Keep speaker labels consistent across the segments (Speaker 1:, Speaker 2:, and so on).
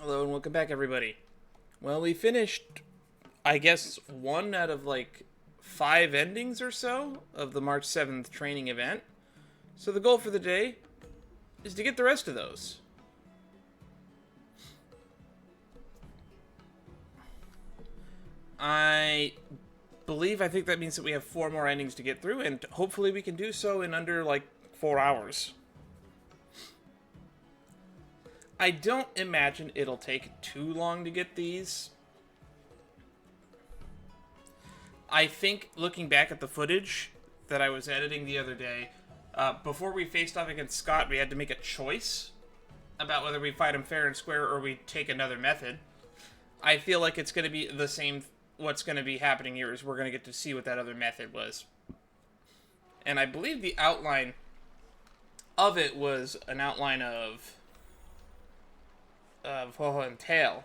Speaker 1: Hello and welcome back, everybody. Well, we finished, I guess, one out of like 5 endings or so of the March 7th training event. So the goal for the day is to get the rest of those. I think that means that we have 4 more endings to get through, and hopefully we can do so in under like 4 hours. I don't imagine it'll take too long to get these. I think, looking back at the footage that I was editing the other day, before we faced off against Scott, we had to make a choice about whether we fight him fair and square or we take another method. I feel like it's going to be the same. What's going to be happening here is we're going to get to see what that other method was. And I believe the outline of it was an outline of Huohuo and Tail.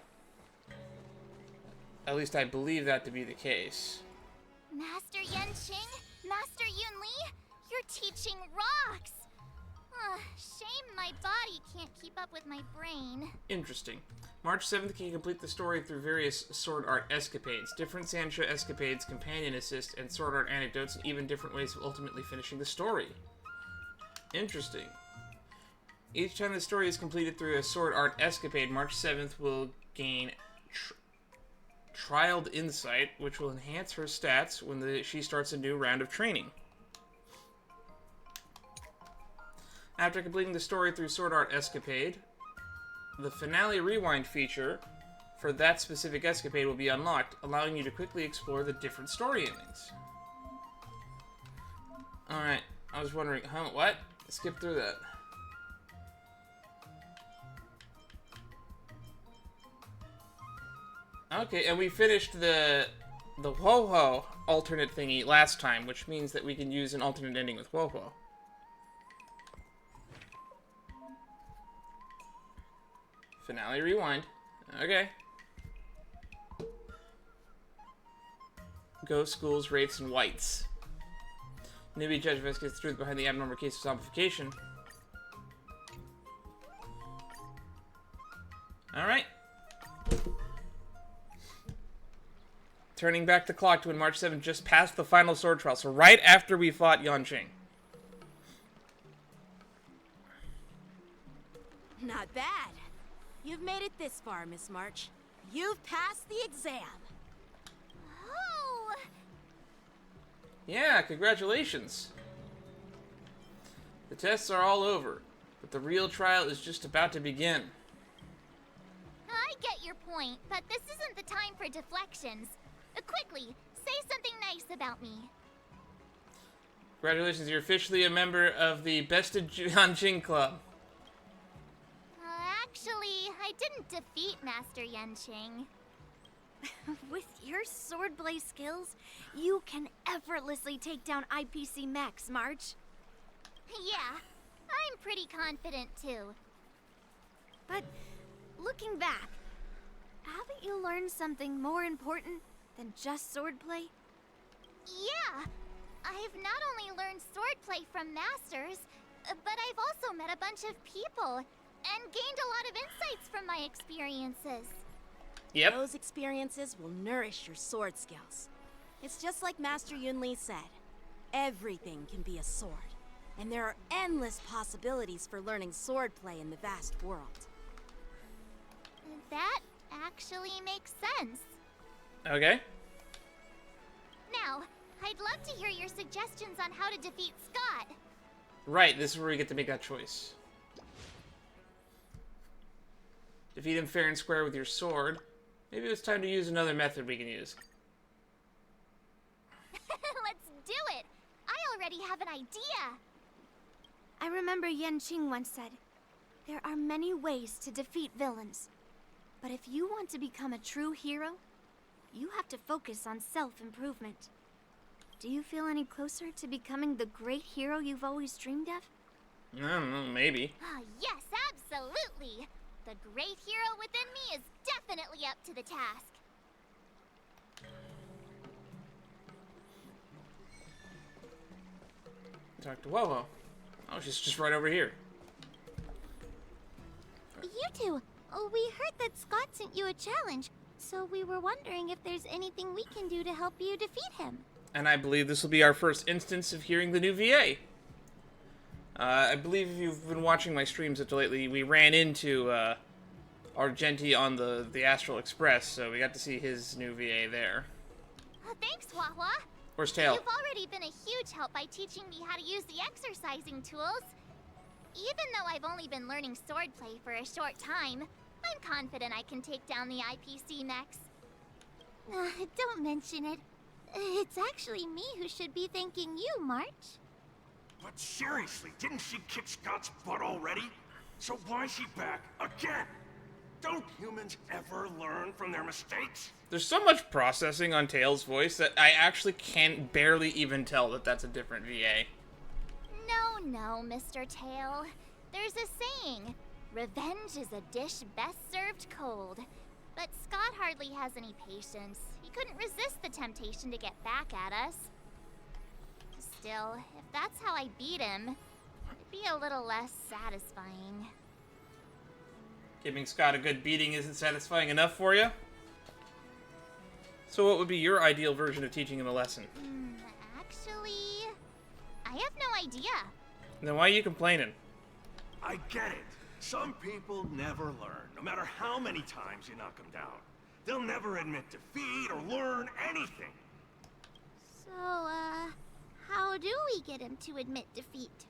Speaker 1: At least I believe that to be the case.
Speaker 2: Master Yanqing, Master Yunli, your teaching rocks! Shame my body can't keep up with my brain.
Speaker 1: Interesting. March 7th can complete the story through various sword art escapades, different Sancho escapades, companion assist, and sword art anecdotes, and even different ways of ultimately finishing the story. Interesting. Each time the story is completed through a sword art escapade, March 7th will gain Trialed Insight, which will enhance her stats when she starts a new round of training. After completing the story through Sword Art Escapade, the Finale Rewind feature for that specific escapade will be unlocked, allowing you to quickly explore the different story endings. Alright, I was wondering, what? Skip through that. Okay, and we finished the Huohuo alternate thingy last time, which means that we can use an alternate ending with Huohuo. Finale Rewind. Okay. Ghost Schools, Wraiths, and Whites. Newbie Judge investigates the truth behind the abnormal case of zombification. Alright. Turning back the clock to when March 7th just passed the final sword trial, so right after we fought Yanqing.
Speaker 3: Not bad. You've made it this far, Miss March. You've passed the exam.
Speaker 2: Oh!
Speaker 1: Yeah, congratulations. The tests are all over, but the real trial is just about to begin.
Speaker 2: I get your point, but this isn't the time for deflections. Quickly, say something nice about me.
Speaker 1: Congratulations, you're officially a member of the Best of Yanqing Club.
Speaker 2: Actually, I didn't defeat Master Yanqing.
Speaker 3: With your swordplay skills, you can effortlessly take down IPC Max, March.
Speaker 2: Yeah, I'm pretty confident too.
Speaker 3: But looking back, haven't you learned something more important than just swordplay?
Speaker 2: Yeah, I've not only learned swordplay from masters, but I've also met a bunch of people and gained a lot of insights from my experiences.
Speaker 1: Yep.
Speaker 3: Those experiences will nourish your sword skills. It's just like Master Yunli said. Everything can be a sword, and there are endless possibilities for learning swordplay in the vast world.
Speaker 2: That actually makes sense.
Speaker 1: Okay.
Speaker 2: Now, I'd love to hear your suggestions on how to defeat Scott.
Speaker 1: Right, this is where we get to make that choice. Defeat him fair and square with your sword. Maybe it's time to use another method we can use.
Speaker 2: Let's do it! I already have an idea!
Speaker 3: I remember Yanqing once said, there are many ways to defeat villains. But if you want to become a true hero, you have to focus on self-improvement. Do you feel any closer to becoming the great hero you've always dreamed of?
Speaker 1: I don't know, maybe.
Speaker 2: Yes, absolutely! The great hero within me is definitely up to the task.
Speaker 1: Talk to Huohuo. Oh, she's just right over here.
Speaker 2: You two, Oh, we heard that Scott sent you a challenge, so we were wondering if there's anything we can do to help you defeat him.
Speaker 1: And I believe this will be our first instance of hearing the new VA. I believe if you've been watching my streams up to lately, we ran into Argenti on the Astral Express, so we got to see his new VA there.
Speaker 2: Thanks, Huohuo.
Speaker 1: Where's Tail?
Speaker 2: You've already been a huge help by teaching me how to use the exercising tools. Even though I've only been learning swordplay for a short time, I'm confident I can take down the IPC mechs. Don't mention it. It's actually me who should be thanking you, March.
Speaker 4: But seriously, didn't she kick Scott's butt already? So why is she back again? Don't humans ever learn from their mistakes?
Speaker 1: There's so much processing on Tail's voice that I actually can barely even tell that that's a different VA.
Speaker 2: No, Mr. Tail. There's a saying, revenge is a dish best served cold. But Scott hardly has any patience. He couldn't resist the temptation to get back at us. Still, if that's how I beat him, it'd be a little less satisfying.
Speaker 1: Giving Scott a good beating isn't satisfying enough for you? So what would be your ideal version of teaching him a lesson?
Speaker 2: Actually, I have no idea.
Speaker 1: Then why are you complaining?
Speaker 4: I get it. Some people never learn, no matter how many times you knock them down. They'll never admit defeat or learn anything.
Speaker 2: So, how do we get him to admit defeat?
Speaker 1: Do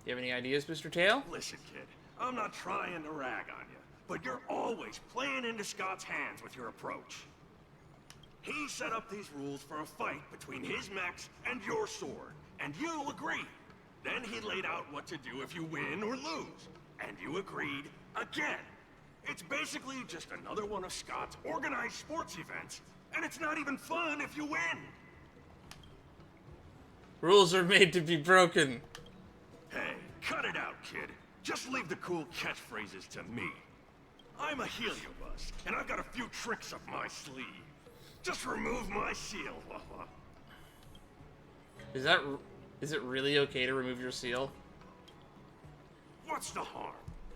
Speaker 1: you have any ideas, Mr. Tail?
Speaker 4: Listen, kid, I'm not trying to rag on you, but you're always playing into Scott's hands with your approach. He set up these rules for a fight between his mechs and your sword, and you agreed. Then he laid out what to do if you win or lose, and you agreed again. It's basically just another one of Scott's organized sports events, and it's not even fun if you win.
Speaker 1: Rules are made to be broken.
Speaker 4: Hey, cut it out, kid. Just leave the cool catchphrases to me. I'm a heliobus, and I've got a few tricks up my sleeve. Just remove my seal.
Speaker 1: Is it really okay to remove your seal?
Speaker 4: What's the harm?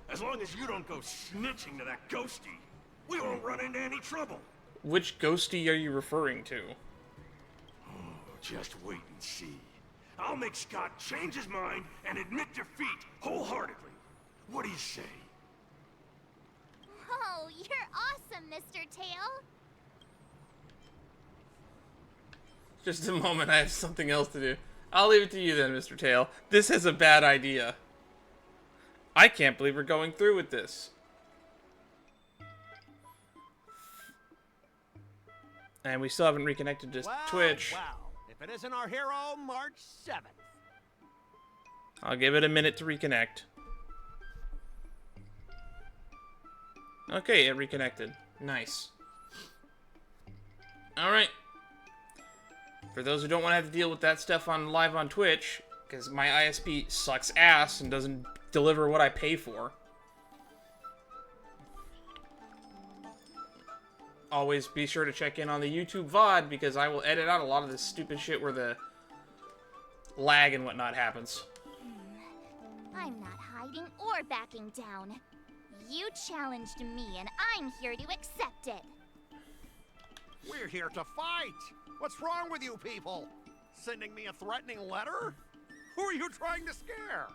Speaker 4: As long as you don't go snitching to that ghosty, we won't run into any trouble.
Speaker 1: Which ghosty are you referring to?
Speaker 4: Oh, just wait and see. I'll make Scott change his mind and admit defeat wholeheartedly. What do you say?
Speaker 2: Oh, you're awesome, Mr. Tail.
Speaker 1: Just a moment, I have something else to do. I'll leave it to you then, Mr. Tail. This is a bad idea. I can't believe we're going through with this. And we still haven't reconnected to Twitch.
Speaker 5: Wow. If it isn't our hero, March 7th.
Speaker 1: I'll give it a minute to reconnect. Okay, it reconnected. Nice. Alright. For those who don't want to have to deal with that stuff live on Twitch, because my ISP sucks ass and doesn't deliver what I pay for. Always be sure to check in on the YouTube VOD, because I will edit out a lot of this stupid shit where the lag and whatnot happens.
Speaker 2: I'm not hiding or backing down. You challenged me, and I'm here to accept it.
Speaker 5: We're here to fight. What's wrong with you people? Sending me a threatening letter? Who are you trying to scare?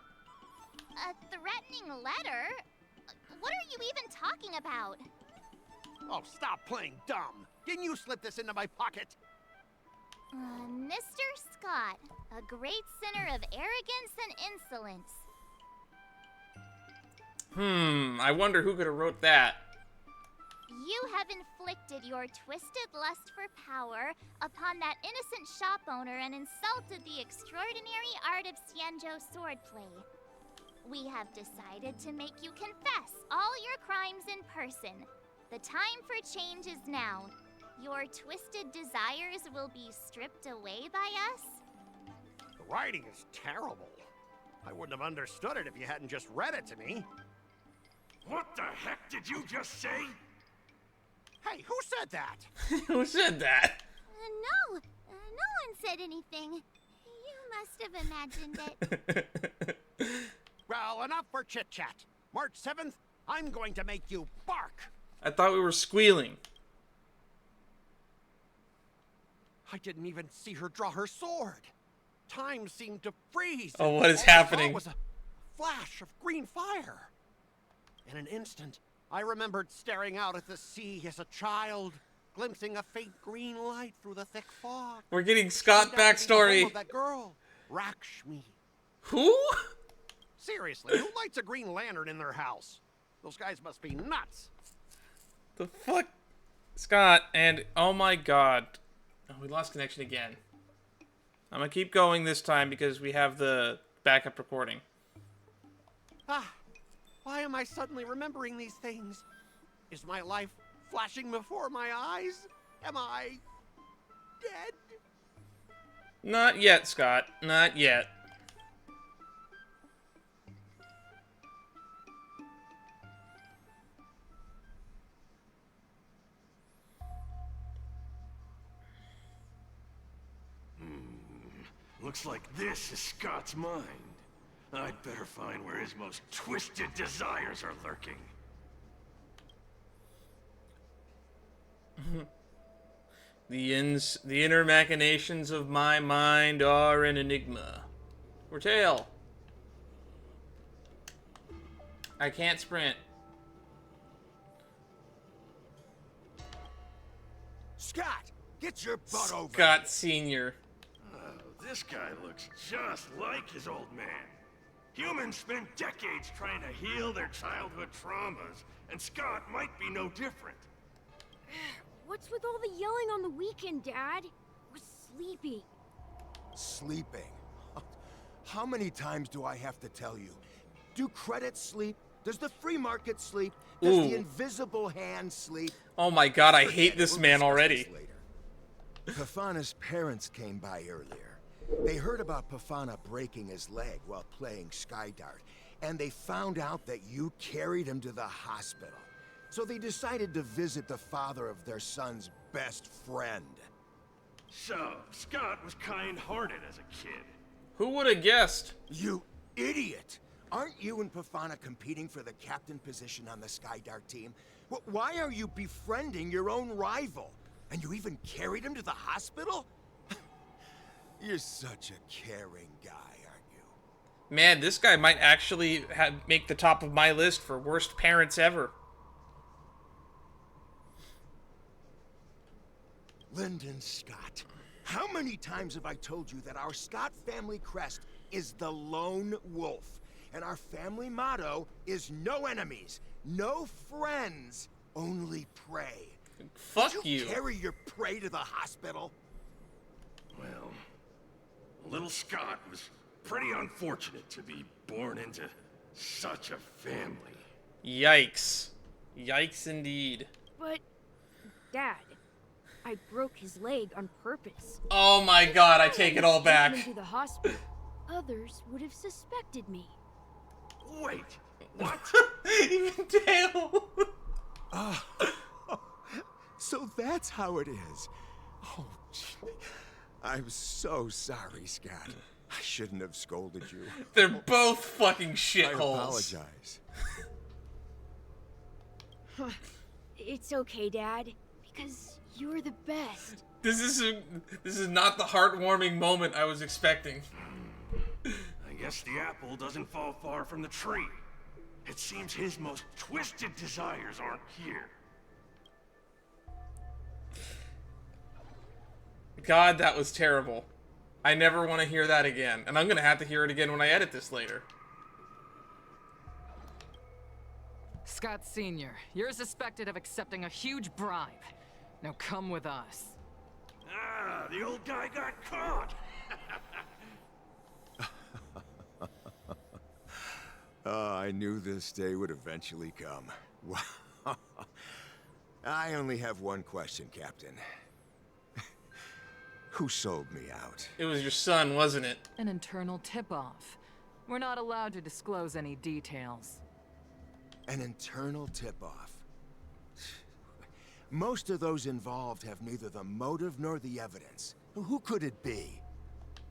Speaker 2: A threatening letter? What are you even talking about?
Speaker 5: Oh, stop playing dumb. Didn't you slip this into my pocket?
Speaker 2: Mr. Scott, a great sinner of arrogance and insolence.
Speaker 1: I wonder who could have wrote that.
Speaker 2: You have inflicted your twisted lust for power upon that innocent shop owner and insulted the extraordinary art of Xianzhou swordplay. We have decided to make you confess all your crimes in person. The time for change is now. Your twisted desires will be stripped away by us.
Speaker 5: The writing is terrible. I wouldn't have understood it if you hadn't just read it to me.
Speaker 4: What the heck did you just say?
Speaker 5: Hey, who said that?
Speaker 1: Who said that?
Speaker 2: No one said anything. You must have imagined it.
Speaker 5: Well, enough for chit-chat. March 7th, I'm going to make you bark.
Speaker 1: I thought we were squealing.
Speaker 5: I didn't even see her draw her sword. Time seemed to freeze.
Speaker 1: Oh, what is
Speaker 5: All I saw
Speaker 1: happening?
Speaker 5: was a flash of green fire. In an instant, I remembered staring out at the sea as a child, glimpsing a faint green light through the thick fog.
Speaker 1: We're getting Scott
Speaker 5: Turned out to be the home
Speaker 1: backstory.
Speaker 5: of that girl, Rakshmi.
Speaker 1: Who?
Speaker 5: Seriously, who lights a green lantern in their house? Those guys must be nuts.
Speaker 1: The fuck? Scott, and oh my god. Oh, we lost connection again. I'm gonna keep going this time because we have the backup recording.
Speaker 5: Ah, why am I suddenly remembering these things? Is my life flashing before my eyes? Am I dead?
Speaker 1: Not yet, Scott. Not yet.
Speaker 4: Looks like this is Scott's mind. I'd better find where his most twisted desires are lurking.
Speaker 1: The inner machinations of my mind are an enigma. Or tail. I can't sprint.
Speaker 6: Scott, get your butt over.
Speaker 1: Scott Sr.
Speaker 4: This guy looks just like his old man. Humans spend decades trying to heal their childhood traumas, and Scott might be no different.
Speaker 7: What's with all the yelling on the weekend, Dad? We're sleepy.
Speaker 6: Sleeping. How many times do I have to tell you? Do credits sleep? Does the free market sleep? Does the invisible hand sleep?
Speaker 1: Oh my god, I
Speaker 6: Forget
Speaker 1: hate
Speaker 6: it.
Speaker 1: this
Speaker 6: We'll
Speaker 1: man
Speaker 6: discuss
Speaker 1: already.
Speaker 6: this later. Pafana's parents came by earlier. They heard about Pafana breaking his leg while playing Skydart, and they found out that you carried him to the hospital. So they decided to visit the father of their son's best friend.
Speaker 4: So, Scott was kind-hearted as a kid.
Speaker 1: Who would have guessed?
Speaker 6: You idiot! Aren't you and Pafana competing for the captain position on the Skydart team? Why are you befriending your own rival? And you even carried him to the hospital? You're such a caring guy, aren't you?
Speaker 1: Man, this guy might actually make the top of my list for worst parents ever.
Speaker 6: Lyndon Scott, how many times have I told you that our Scott family crest is the lone wolf, and our family motto is no enemies, no friends, only prey.
Speaker 1: Fuck
Speaker 6: Did
Speaker 1: you.
Speaker 6: you carry your prey to the hospital?
Speaker 4: Well, little Scott was pretty unfortunate to be born into such a family.
Speaker 1: Yikes. Yikes indeed.
Speaker 7: But, Dad, I broke his leg on purpose.
Speaker 1: Oh my god, I take it all
Speaker 7: Taken him
Speaker 1: back.
Speaker 7: to the hospital. Others would have suspected me.
Speaker 4: Wait, what?
Speaker 1: Even Dale.
Speaker 6: So that's how it is. Oh, gee. I'm so sorry, Scott. I shouldn't have scolded you.
Speaker 1: They're both fucking
Speaker 6: I
Speaker 1: shitholes.
Speaker 6: apologize.
Speaker 7: It's okay, Dad, because you're the best.
Speaker 1: This is not the heartwarming moment I was expecting.
Speaker 4: I guess the apple doesn't fall far from the tree. It seems his most twisted desires aren't here.
Speaker 1: God, that was terrible. I never want to hear that again. And I'm going to have to hear it again when I edit this later.
Speaker 8: Scott Sr., you're suspected of accepting a huge bribe. Now come with us.
Speaker 4: Ah, the old guy got caught.
Speaker 6: I knew this day would eventually come. I only have one question, Captain. Who sold me out?
Speaker 1: It was your son, wasn't it?
Speaker 8: An internal tip-off. We're not allowed to disclose any details.
Speaker 6: An internal tip-off. Most of those involved have neither the motive nor the evidence. Who could it be?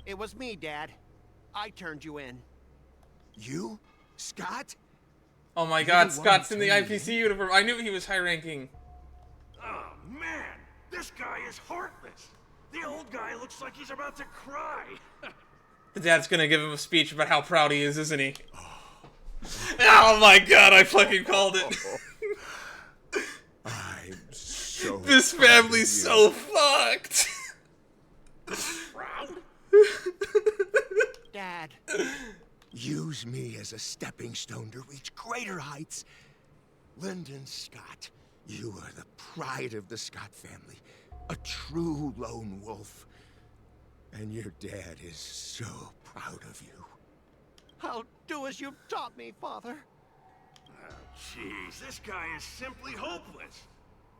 Speaker 5: It was me, Dad. I turned you in.
Speaker 6: You? Scott?
Speaker 1: Oh my god, Scott's in the IPC uniform. I knew he was high ranking.
Speaker 4: Oh man, this guy is heartless. The old guy looks like he's about to cry.
Speaker 1: The dad's gonna give him a speech about how proud he is, isn't he? Oh my god, I fucking called it.
Speaker 6: I'm so
Speaker 1: This family's so fucked.
Speaker 4: Proud?
Speaker 5: Dad.
Speaker 6: Use me as a stepping stone to reach greater heights. Lyndon Scott, you are the pride of the Scott family. A true lone wolf. And your dad is so proud of you.
Speaker 5: I'll do as you've taught me, Father.
Speaker 4: Jeez, this guy is simply hopeless.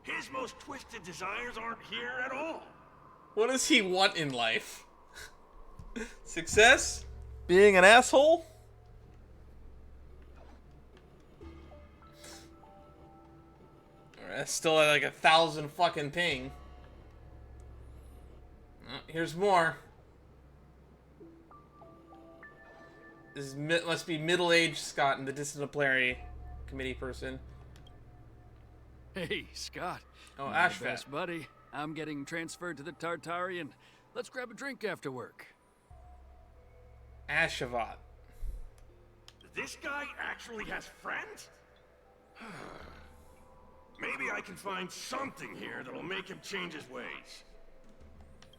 Speaker 4: His most twisted desires aren't here at all.
Speaker 1: What does he want in life? Success?
Speaker 9: Being an asshole?
Speaker 1: That's still at like 1,000 fucking ping. Here's more. This must be middle-aged Scott and the disciplinary committee person.
Speaker 10: Hey, Scott.
Speaker 1: Oh,
Speaker 10: My
Speaker 1: Ashvat.
Speaker 10: best buddy. I'm getting transferred to the Tartarian. Let's grab a drink after work.
Speaker 1: Ashavat.
Speaker 4: This guy actually has friends? Maybe I can find something here that'll make him change his ways.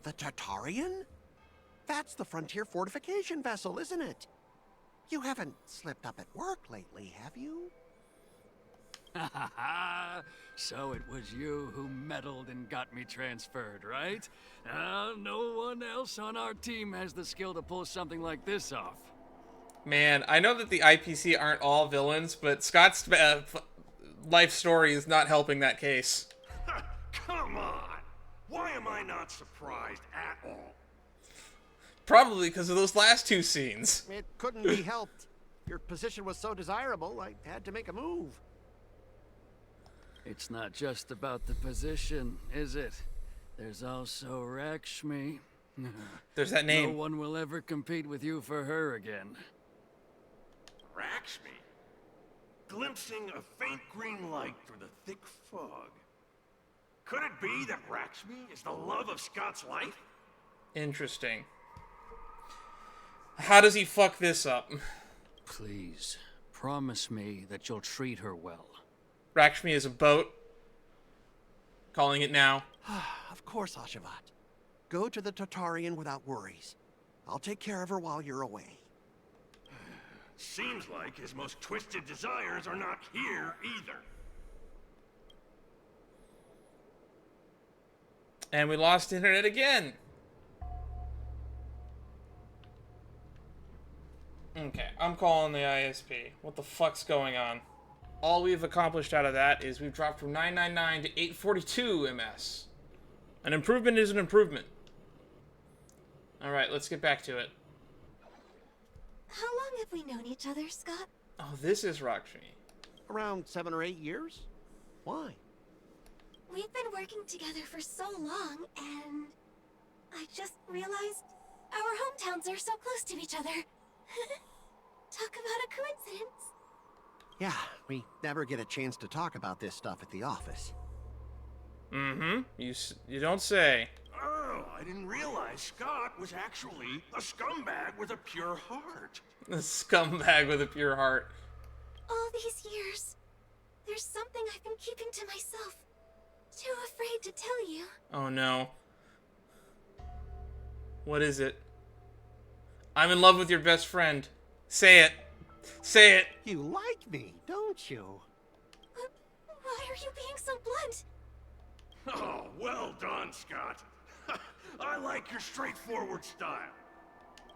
Speaker 5: The Tartarian? That's the frontier fortification vessel, isn't it? You haven't slipped up at work lately, have you?
Speaker 10: So it was you who meddled and got me transferred, right? No one else on our team has the skill to pull something like this off.
Speaker 1: Man, I know that the IPC aren't all villains, but Scott's life story is not helping that case.
Speaker 4: Come on! Why am I not surprised at all?
Speaker 1: Probably because of those last two scenes.
Speaker 5: It couldn't be helped. Your position was so desirable, I had to make a move.
Speaker 10: It's not just about the position, is it? There's also Rakshmi.
Speaker 1: There's that name.
Speaker 10: No one will ever compete with you for her again.
Speaker 4: Rakshmi? Glimpsing a faint green light through the thick fog. Could it be that Rakshmi is the love of Scott's life?
Speaker 1: Interesting. How does he fuck this up?
Speaker 10: Please, promise me that you'll treat her well.
Speaker 1: Rakshmi is a boat. Calling it now.
Speaker 5: Of course, Ashavat. Go to the Tartarian without worries. I'll take care of her while you're away.
Speaker 4: Seems like his most twisted desires are not here either.
Speaker 1: And we lost internet again. Okay, I'm calling the ISP. What the fuck's going on? All we've accomplished out of that is we've dropped from 999 to 842 MS. An improvement is an improvement. Alright, let's get back to it.
Speaker 3: How long have we known each other, Scott?
Speaker 1: Oh, this is Rakshmi.
Speaker 5: Around 7 or 8 years? Why?
Speaker 3: We've been working together for so long, and I just realized our hometowns are so close to each other. Talk about a coincidence.
Speaker 5: Yeah, we never get a chance to talk about this stuff at the office.
Speaker 1: Mm-hmm. You don't say.
Speaker 4: Oh, I didn't realize Scott was actually a scumbag with a pure heart.
Speaker 1: A scumbag with a pure heart.
Speaker 3: All these years, there's something I've been keeping to myself. Too afraid to tell you.
Speaker 1: Oh no. What is it? I'm in love with your best friend. Say it. Say it.
Speaker 5: You like me, don't you?
Speaker 3: Why are you being so blunt?
Speaker 4: Oh, well done, Scott. I like your straightforward style.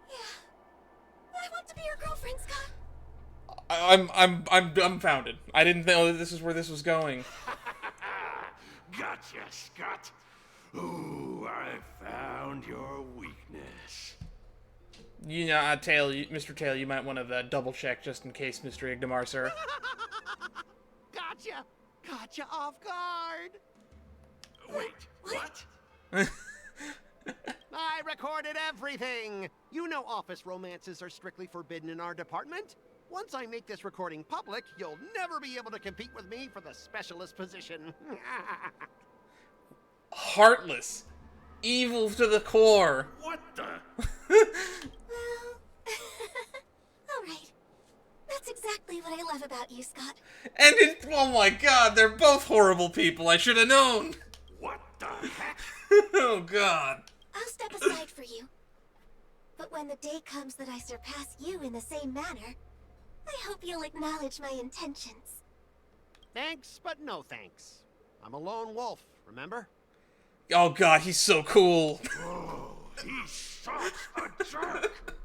Speaker 3: Yeah. I want to be your girlfriend, Scott.
Speaker 1: I'm dumbfounded. I didn't know that this is where this was going.
Speaker 4: Gotcha, Scott. Ooh, I found your weakness.
Speaker 1: You know, Mr. Tail, you might want to double check just in case, Mr. Igdamar, sir.
Speaker 5: Gotcha! Gotcha off guard!
Speaker 4: Wait, what?
Speaker 5: I recorded everything! You know office romances are strictly forbidden in our department. Once I make this recording public, you'll never be able to compete with me for the specialist position.
Speaker 1: Heartless. Evil to the core.
Speaker 4: What the?
Speaker 3: Well, alright. That's exactly what I love about you, Scott.
Speaker 1: And it, oh my god, they're both horrible people. I should have known.
Speaker 4: What the heck?
Speaker 1: Oh god.
Speaker 3: I'll step aside for you. But when the day comes that I surpass you in the same manner, I hope you'll acknowledge my intentions.
Speaker 5: Thanks, but no thanks. I'm a lone wolf, remember?
Speaker 1: Oh god, he's so cool.
Speaker 4: Oh, he's such a jerk.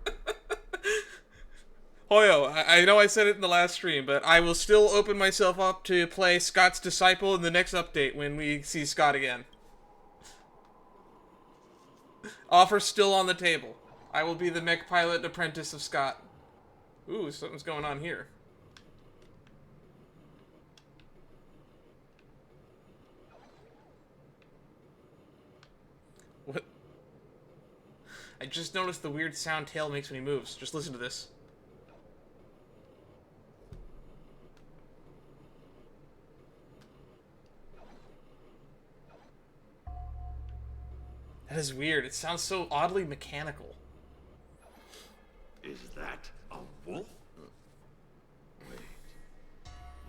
Speaker 1: Huohuo, I know I said it in the last stream, but I will still open myself up to play Scott's Disciple in the next update when we see Scott again. Offer still on the table. I will be the mech pilot apprentice of Scott. Ooh, something's going on here. What? I just noticed the weird sound Tail makes when he moves. Just listen to this. That is weird. It sounds so oddly mechanical.
Speaker 4: Is that a wolf? Wait.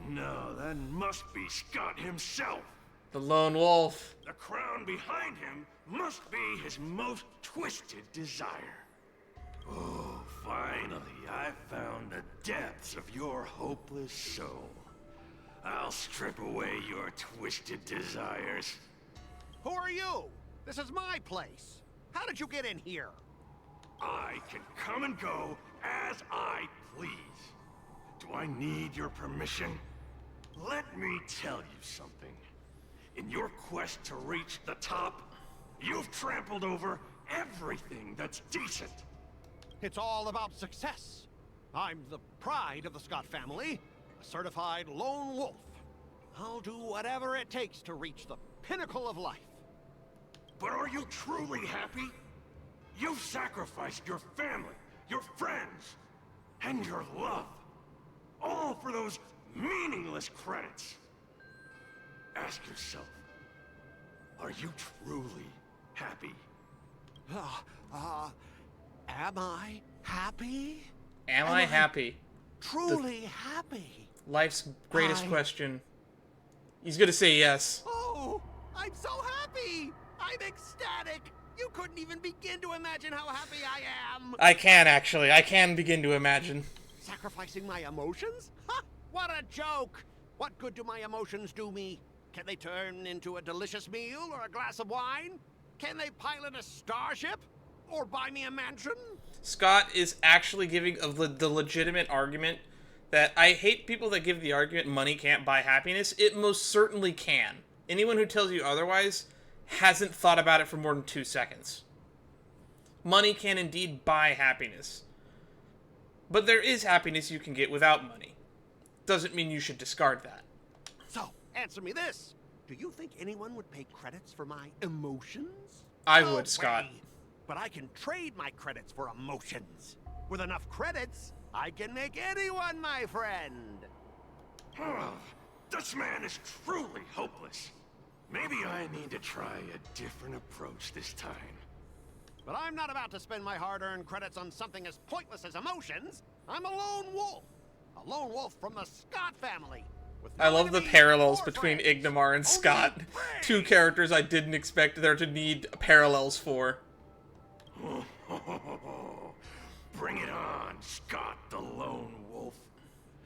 Speaker 4: No, that must be Scott himself.
Speaker 1: The lone wolf.
Speaker 4: The crown behind him must be his most twisted desire. Oh, finally, I found the depths of your hopeless soul. I'll strip away your twisted desires.
Speaker 5: Who are you? This is my place. How did you get in here?
Speaker 4: I can come and go as I please. Do I need your permission? Let me tell you something. In your quest to reach the top, you've trampled over everything that's decent.
Speaker 5: It's all about success. I'm the pride of the Scott family, a certified lone wolf. I'll do whatever it takes to reach the pinnacle of life.
Speaker 4: But are you truly happy? You've sacrificed your family, your friends, and your love. All for those meaningless credits. Ask yourself, are you truly happy?
Speaker 5: Am I happy?
Speaker 1: Am I happy?
Speaker 5: Truly happy?
Speaker 1: Life's greatest question. He's gonna say yes.
Speaker 5: Oh, I'm so happy! I'm ecstatic! You couldn't even begin to imagine how happy I am!
Speaker 1: I can, actually. I can begin to imagine.
Speaker 5: Sacrificing my emotions? Ha! What a joke! What good do my emotions do me? Can they turn into a delicious meal or a glass of wine? Can they pilot a starship? Or buy me a mansion?
Speaker 1: Scott is actually giving the legitimate argument that I hate people that give the argument money can't buy happiness. It most certainly can. Anyone who tells you otherwise hasn't thought about it for more than 2 seconds. Money can indeed buy happiness. But there is happiness you can get without money. Doesn't mean you should discard that.
Speaker 5: So, answer me this. Do you think anyone would pay credits for my emotions?
Speaker 1: I
Speaker 5: No
Speaker 1: would, Scott.
Speaker 5: way. But I can trade my credits for emotions. With enough credits, I can make anyone my friend.
Speaker 4: This man is truly hopeless. Maybe I need to try a different approach this time.
Speaker 5: But I'm not about to spend my hard-earned credits on something as pointless as emotions. I'm a lone wolf. A lone wolf from the Scott family. With no
Speaker 1: I love the
Speaker 5: enemies
Speaker 1: parallels
Speaker 5: or
Speaker 1: between
Speaker 5: friends.
Speaker 1: Ignomar and
Speaker 5: Only
Speaker 1: Scott.
Speaker 5: friends.
Speaker 1: Two characters I didn't expect there to need parallels for.
Speaker 4: Bring it on, Scott the Lone Wolf.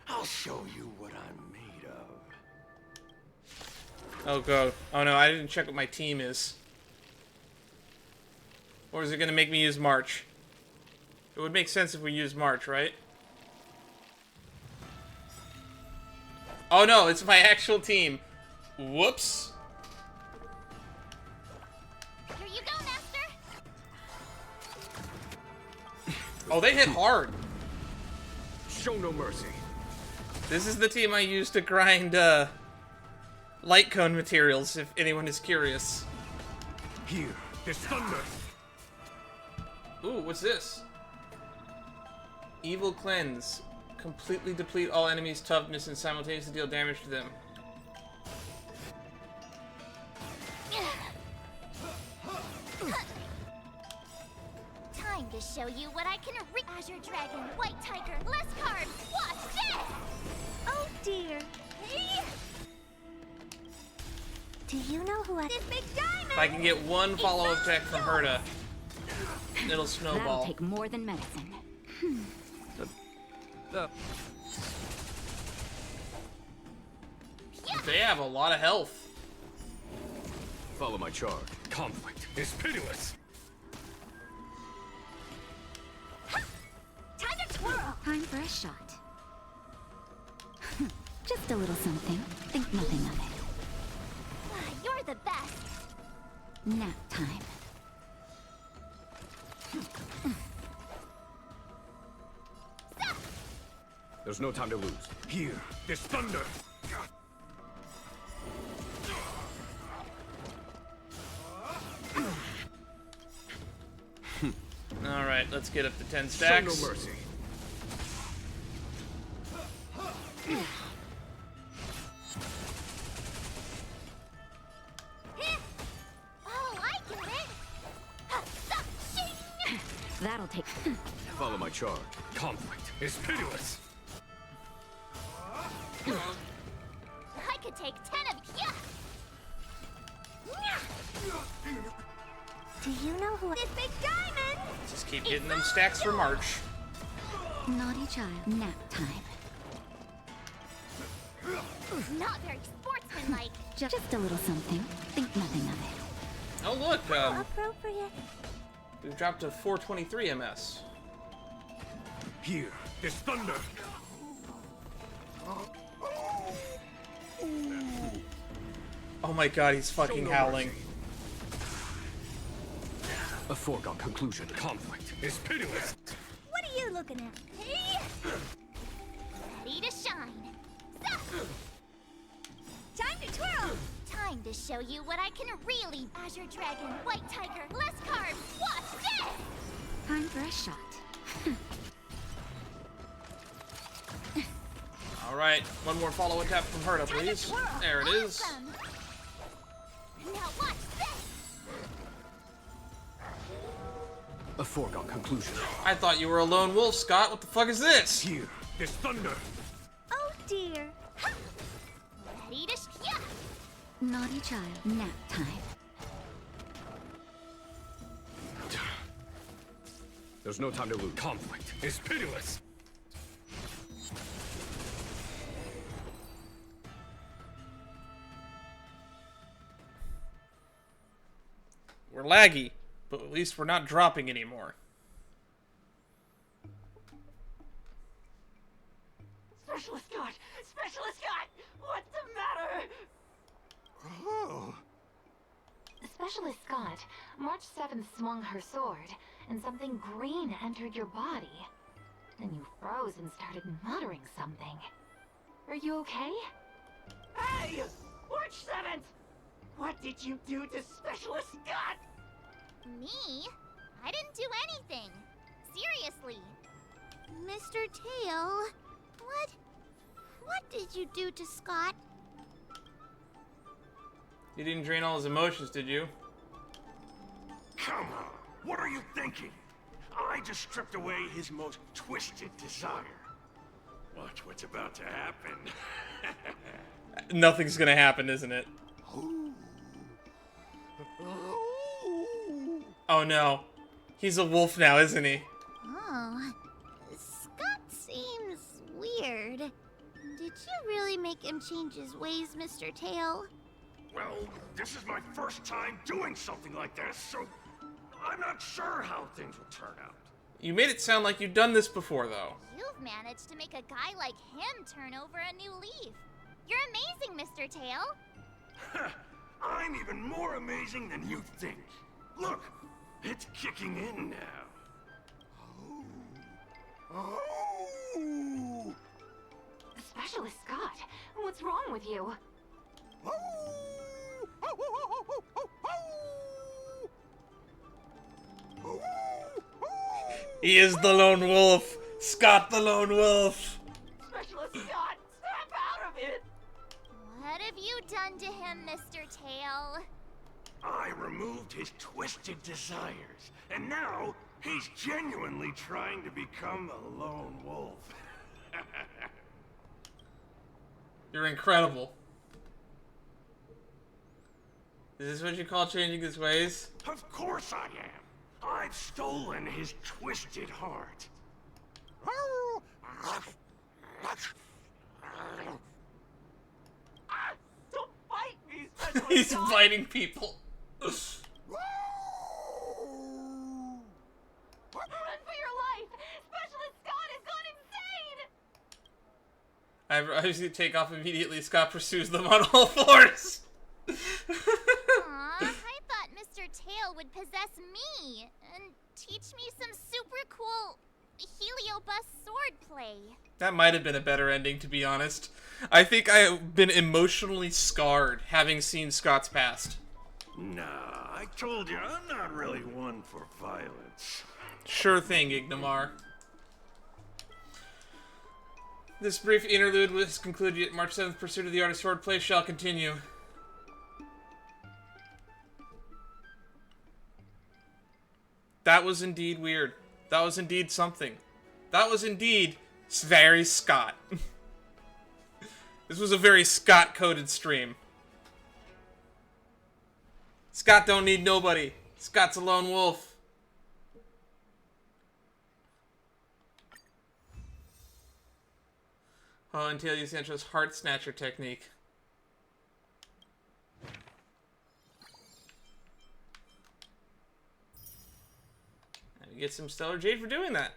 Speaker 4: I'll show you what I'm made of.
Speaker 1: Oh god. Oh no, I didn't check what my team is. Or is it gonna make me use March? It would make sense if we used March, right? Oh no, it's my actual team. Whoops.
Speaker 2: Here you go, Master.
Speaker 1: Oh, they hit hard.
Speaker 4: Show no mercy.
Speaker 1: This is the team I use to grind, light cone materials, if anyone is curious.
Speaker 4: Here, there's thunder.
Speaker 1: Ooh, what's this? Evil Cleanse. Completely deplete all enemies' toughness and simultaneously deal damage to them.
Speaker 2: Time to show you what I can Azure Dragon, White Tiger, less cards. Watch this!
Speaker 3: Oh dear.
Speaker 2: Hey!
Speaker 3: Do you know who I...
Speaker 2: This big diamond!
Speaker 1: If I can get one follow-up attack from Herta, it'll snowball.
Speaker 9: That'll take more than medicine.
Speaker 1: They have a lot of health.
Speaker 10: Follow my charge. Conflict is pitiless.
Speaker 2: Time to twirl!
Speaker 9: Time for a shot. Just a little something. Think nothing of it.
Speaker 2: You're the best!
Speaker 9: Nap time.
Speaker 10: There's no time to lose. Here, this thunder.
Speaker 1: Alright, let's get up to 10 stacks.
Speaker 10: Show no mercy.
Speaker 2: Oh, I get it!
Speaker 9: That'll take...
Speaker 10: Follow my charge. Conflict is pitiless.
Speaker 2: I could take 10 of you!
Speaker 3: Do you know who I...
Speaker 2: This big diamond!
Speaker 1: Just keep hitting them stacks for March.
Speaker 9: Naughty child. Nap time.
Speaker 2: Not very sportsmanlike.
Speaker 9: Just a little something. Think nothing of it.
Speaker 1: Oh look,
Speaker 3: Appropriate.
Speaker 1: we've dropped to 423 MS.
Speaker 10: Here, this thunder.
Speaker 1: Oh my god, he's fucking howling.
Speaker 10: A foregone conclusion. Conflict is pitiless.
Speaker 2: What are you looking at? Hey! Ready to shine. Time to twirl! Time to show you what I can really... Azure Dragon, White Tiger, less cards. Watch this!
Speaker 9: Time for a shot.
Speaker 1: Alright, one more follow attack from Herta,
Speaker 2: Time to
Speaker 1: please.
Speaker 2: twirl.
Speaker 1: There it is.
Speaker 2: Awesome. Now watch this!
Speaker 10: A foregone conclusion.
Speaker 1: I thought you were a lone wolf, Scott. What the fuck is this?
Speaker 10: Here, this thunder.
Speaker 3: Oh dear.
Speaker 2: Ready to yeah!
Speaker 9: Naughty child. Nap time.
Speaker 10: There's no time to lose. Conflict is pitiless.
Speaker 1: We're laggy, but at least we're not dropping anymore.
Speaker 11: Specialist Scott! Specialist Scott! What's the matter?
Speaker 6: Oh.
Speaker 12: Specialist Scott, March 7th swung her sword, and something green entered your body. Then you froze and started muttering something. Are you okay?
Speaker 11: Hey! March 7th! What did you do to Specialist Scott?
Speaker 2: Me? I didn't do anything. Seriously. Mr. Tail, what did you do to Scott?
Speaker 1: You didn't drain all his emotions, did you?
Speaker 4: Come on, what are you thinking? I just stripped away his most twisted desire. Watch what's about to happen.
Speaker 1: Nothing's gonna happen, isn't it? Oh no. He's a wolf now, isn't he?
Speaker 2: Oh, Scott seems weird. Did you really make him change his ways, Mr. Tail?
Speaker 4: Well, this is my first time doing something like this, so I'm not sure how things will turn out.
Speaker 1: You made it sound like you'd done this before, though.
Speaker 2: You've managed to make a guy like him turn over a new leaf. You're amazing, Mr. Tail.
Speaker 4: I'm even more amazing than you think. Look, it's kicking in now. Oh.
Speaker 12: Specialist Scott, what's wrong with you?
Speaker 1: He is the lone wolf! Scott the lone wolf!
Speaker 2: him, Mr. Tail?
Speaker 4: I removed his twisted desires, and now he's genuinely trying to become a lone wolf.
Speaker 1: You're incredible. Is this what you call changing his ways?
Speaker 4: Of course I am. I've stolen his twisted heart.
Speaker 11: Don't bite me, Specialist
Speaker 1: He's
Speaker 11: Scott!
Speaker 1: biting people.
Speaker 11: Run for your life! Specialist Scott has gone insane!
Speaker 1: I obviously take off immediately. Scott pursues them on all fours.
Speaker 2: Aw, I thought Mr. Tail would possess me and teach me some super cool Heliobus swordplay.
Speaker 1: That might have been a better ending, to be honest. I think I have been emotionally scarred having seen Scott's past.
Speaker 4: Nah, I told you, I'm not really one for violence.
Speaker 1: Sure thing, Ignomar. This brief interlude was concluded, yet March 7th pursuit of the art of swordplay shall continue. That was indeed weird. That was indeed something. That was indeed very Scott. This was a very Scott-coded stream. Scott don't need nobody. Scott's a lone wolf. Oh, until you Sancho's heart snatcher technique. And you get some stellar jade for doing that.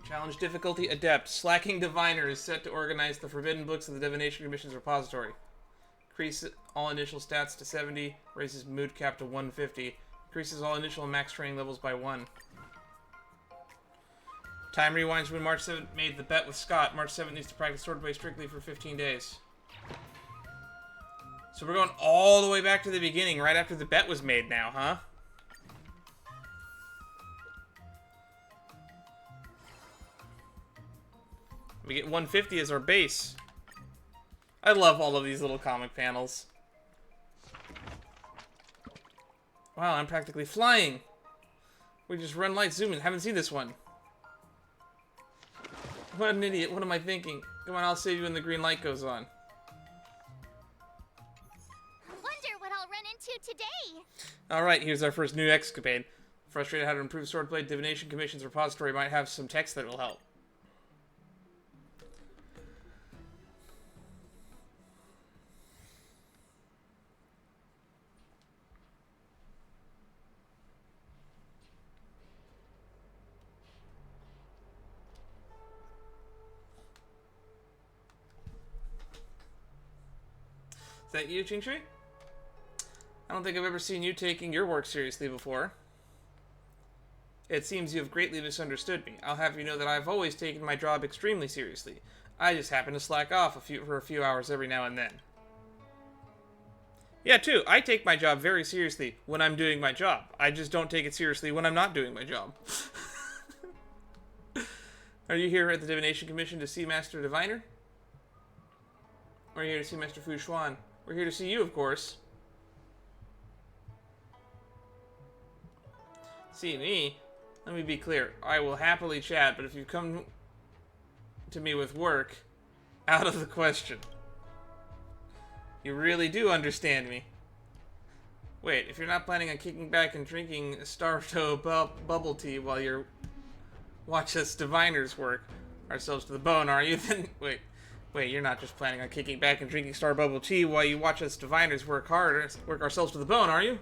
Speaker 1: Challenge difficulty adept. Slacking diviner is set to organize the forbidden books of the Divination Commission's repository. Increase all initial stats to 70. Raises mood cap to 150. Increases all initial and max training levels by 1. Time rewinds when March 7th made the bet with Scott. March 7th needs to practice swordplay strictly for 15 days. So we're going all the way back to the beginning, right after the bet was made now, huh? We get 150 as our base. I love all of these little comic panels. Wow, I'm practically flying. We just run light, zoom in. Haven't seen this one. What an idiot. What am I thinking? Come on, I'll save you when the green light goes on.
Speaker 2: Wonder what I'll run into today.
Speaker 1: Alright, here's our first new escapade. Frustrated how to improve swordplay, Divination Commission's repository might have some text that will help. Is that you, Qingque? I don't think I've ever seen you taking your work seriously before. It seems you have greatly misunderstood me. I'll have you know that I've always taken my job extremely seriously. I just happen to slack off for a few hours every now and then. Yeah, too. I take my job very seriously when I'm doing my job. I just don't take it seriously when I'm not doing my job. Are you here at the Divination Commission to see Master Diviner? Or are you here to see Master Fu Xuan? We're here to see you, of course. See me? Let me be clear. I will happily chat, but if you come to me with work, out of the question. You really do understand me. Wait, if you're not planning on kicking back and drinking Starto bubble tea while you watch us diviners work ourselves to the bone, are you? Then Wait, you're not just planning on kicking back and drinking Star Bubble Tea while you watch us diviners work ourselves to the bone, are you?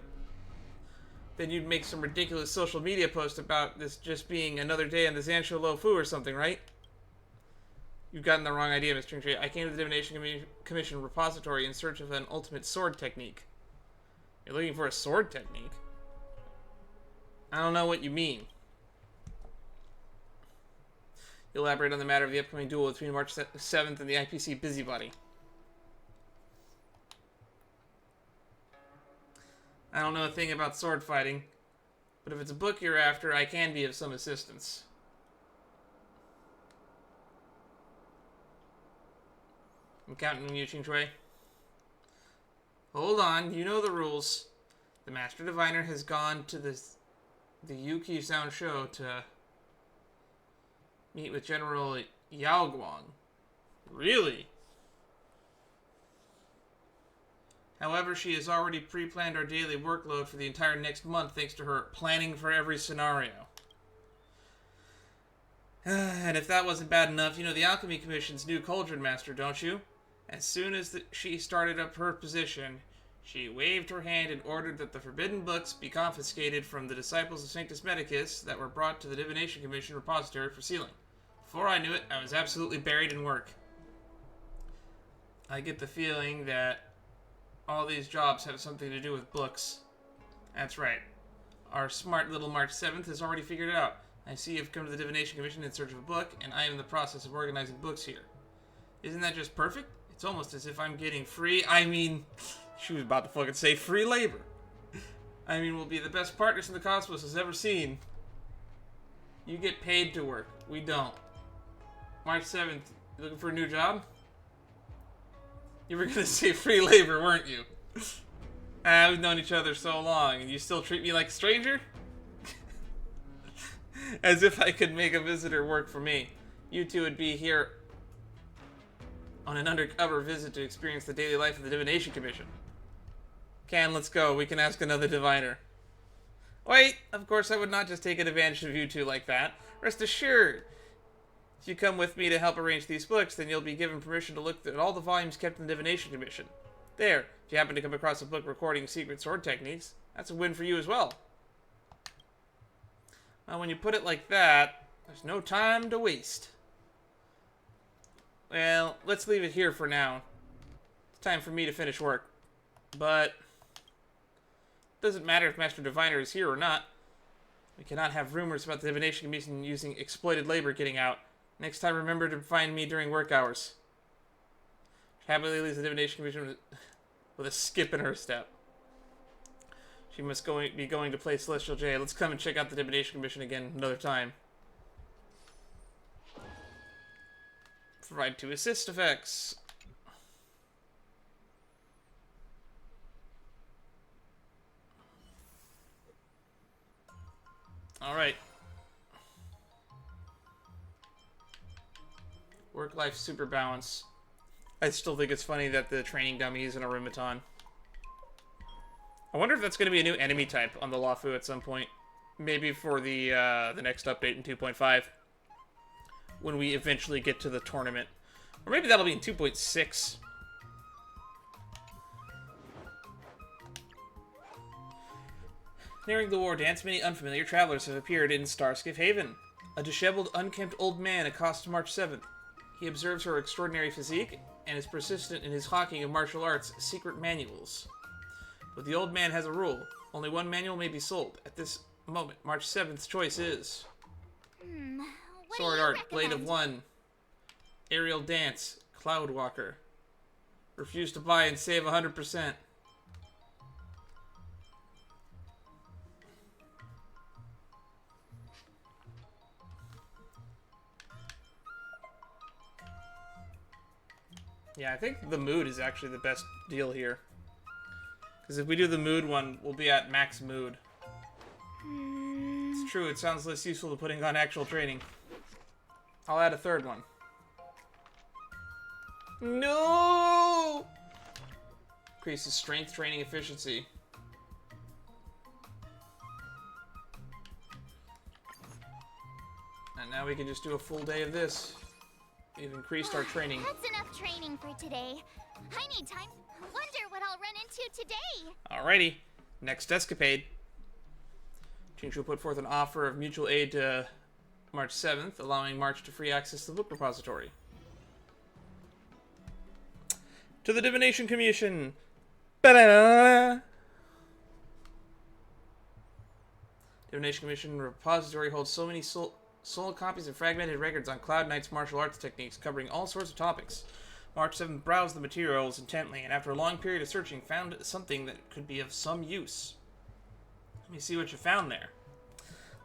Speaker 1: Then you'd make some ridiculous social media post about this just being another day in the Zancho Lo Fu or something, right? You've gotten the wrong idea, Mr. Qingque. I came to the Divination Commission repository in search of an ultimate sword technique. You're looking for a sword technique? I don't know what you mean. Elaborate on the matter of the upcoming duel between March 7th and the IPC Busybody. I don't know a thing about sword fighting, but if it's a book you're after, I can be of some assistance. I'm counting on you, Qingque. Hold on, you know the rules. The Master Diviner has gone to the Yuki Sound Show to meet with General Yaoguang. Really? However, she has already pre-planned our daily workload for the entire next month thanks to her planning for every scenario. And if that wasn't bad enough, you know the Alchemy Commission's new Cauldron Master, don't you? As soon as she started up her position, she waved her hand and ordered that the forbidden books be confiscated from the disciples of Sanctus Medicus that were brought to the Divination Commission repository for sealing. Before I knew it, I was absolutely buried in work. I get the feeling that all these jobs have something to do with books. That's right. Our smart little March 7th has already figured it out. I see you've come to the Divination Commission in search of a book, and I am in the process of organizing books here. Isn't that just perfect? It's almost as if I'm getting free, she was about to fucking say free labor. We'll be the best partners in the cosmos has ever seen. You get paid to work. We don't. March 7th, you looking for a new job? You were gonna say free labor, weren't you? We've known each other so long, and you still treat me like a stranger? As if I could make a visitor work for me. You two would be here on an undercover visit to experience the daily life of the Divination Commission. Can, let's go. We can ask another diviner. Wait, of course I would not just take advantage of you two like that. Rest assured, if you come with me to help arrange these books, then you'll be given permission to look at all the volumes kept in the Divination Commission. There, if you happen to come across a book recording secret sword techniques, that's a win for you as well. Well, when you put it like that, there's no time to waste. Well, let's leave it here for now. It's time for me to finish work. But it doesn't matter if Master Diviner is here or not. We cannot have rumors about the Divination Commission using exploited labor getting out. Next time, remember to find me during work hours. She happily leaves the Divination Commission with a skip in her step. She must be going to play Celestial J. Let's come and check out the Divination Commission again another time. Provide 2 assist effects. Alright. Work-life super balance. I still think it's funny that the training dummy is an automaton. I wonder if that's going to be a new enemy type on the Luofu at some point. Maybe for the next update in 2.5. When we eventually get to the tournament. Or maybe that'll be in 2.6. Nearing the war dance, many unfamiliar travelers have appeared in Starskiff Haven. A disheveled, unkempt old man accosts March 7th. He observes her extraordinary physique and is persistent in his hawking of martial arts secret manuals. But the old man has a rule. Only one manual may be sold. At this moment, March 7th's choice is... Sword Art, Blade of One, Aerial Dance, Cloud Walker. Refuse to buy and save 100%. Yeah, I think the mood is actually the best deal here. Because if we do the mood one, we'll be at max mood. It's true, it sounds less useful to putting on actual training. I'll add a third one. No! Increases strength training efficiency. And now we can just do a full day of this. We've increased our training.
Speaker 2: That's enough training for today. I need time. Wonder what I'll run into today.
Speaker 1: Alrighty. Next escapade. Qingque put forth an offer of mutual aid to March 7th, allowing March to free access to the book repository. To the Divination Commission. Ba-da-da-da. Divination Commission repository holds so many soul copies and fragmented records on Cloud Knight's martial arts techniques covering all sorts of topics. March 7th browsed the materials intently and after a long period of searching found something that could be of some use. Let me see what you found there.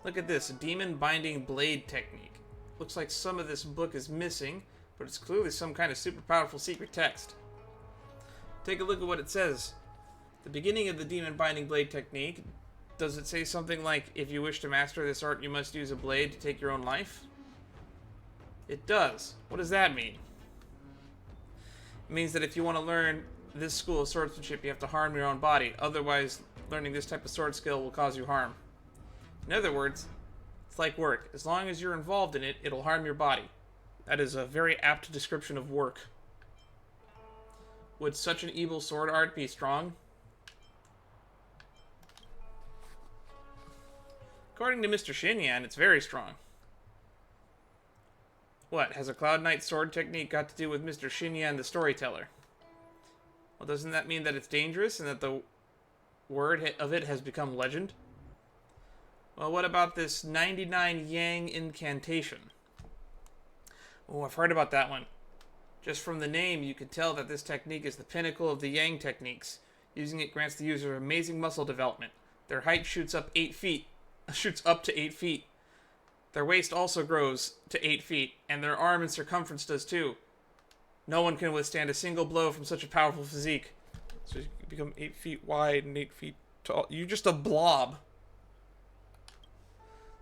Speaker 1: Look at this, a demon binding blade technique. Looks like some of this book is missing, but it's clearly some kind of super powerful secret text. Take a look at what it says. The beginning of the Demon Binding Blade technique. Does it say something like, if you wish to master this art, you must use a blade to take your own life? It does. What does that mean? It means that if you want to learn this school of swordsmanship, you have to harm your own body. Otherwise, learning this type of sword skill will cause you harm. In other words, it's like work. As long as you're involved in it, it'll harm your body. That is a very apt description of work. Would such an evil sword art be strong? According to Mr. Xinyan, it's very strong. What, has a Cloud Knight sword technique got to do with Mr. Xinyan the storyteller? Well, doesn't that mean that it's dangerous and that the word of it has become legend? Well, what about this 99 Yang incantation? Oh, I've heard about that one. Just from the name, you can tell that this technique is the pinnacle of the Yang techniques. Using it grants the user amazing muscle development. Their height shoots up to 8 feet. Their waist also grows to 8 feet, and their arm and circumference does too. No one can withstand a single blow from such a powerful physique. So you become 8 feet wide and 8 feet tall. You're just a blob.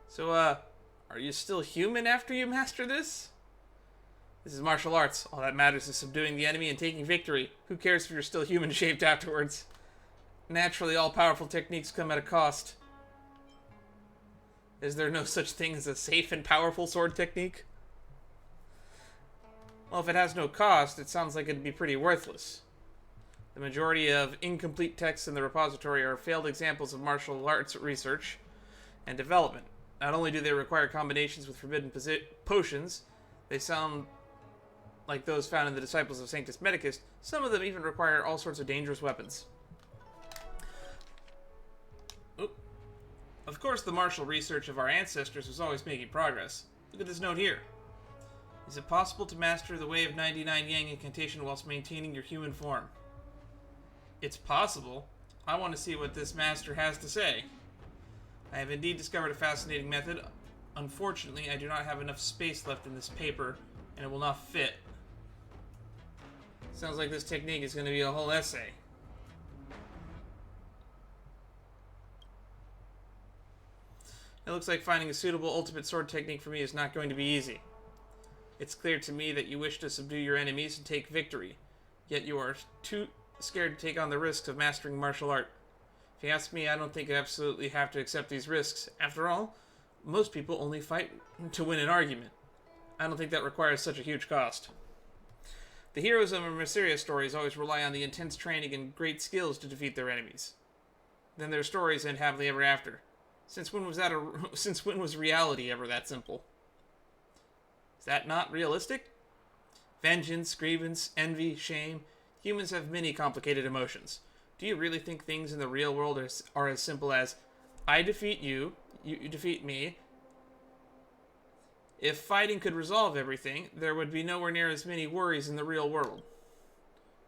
Speaker 1: So, are you still human after you master this? This is martial arts. All that matters is subduing the enemy and taking victory. Who cares if you're still human-shaped afterwards? Naturally, all powerful techniques come at a cost. Is there no such thing as a safe and powerful sword technique? Well, if it has no cost, it sounds like it'd be pretty worthless. The majority of incomplete texts in the repository are failed examples of martial arts research and development. Not only do they require combinations with forbidden potions, they sound like those found in the Disciples of Sanctus Medicus. Some of them even require all sorts of dangerous weapons. Of course, the martial research of our ancestors was always making progress. Look at this note here. Is it possible to master the way of 99 Yang incantation whilst maintaining your human form? It's possible. I want to see what this master has to say. I have indeed discovered a fascinating method. Unfortunately, I do not have enough space left in this paper, and it will not fit. Sounds like this technique is going to be a whole essay. It looks like finding a suitable ultimate sword technique for me is not going to be easy. It's clear to me that you wish to subdue your enemies and take victory, yet you are too scared to take on the risks of mastering martial art. If you ask me, I don't think I absolutely have to accept these risks. After all, most people only fight to win an argument. I don't think that requires such a huge cost. The heroes of a Merceria stories always rely on the intense training and great skills to defeat their enemies. Then their stories end happily ever after. Since when was reality ever that simple? Is that not realistic? Vengeance, grievance, envy, shame. Humans have many complicated emotions. Do you really think things in the real world are as simple as, I defeat you, you defeat me? If fighting could resolve everything, there would be nowhere near as many worries in the real world.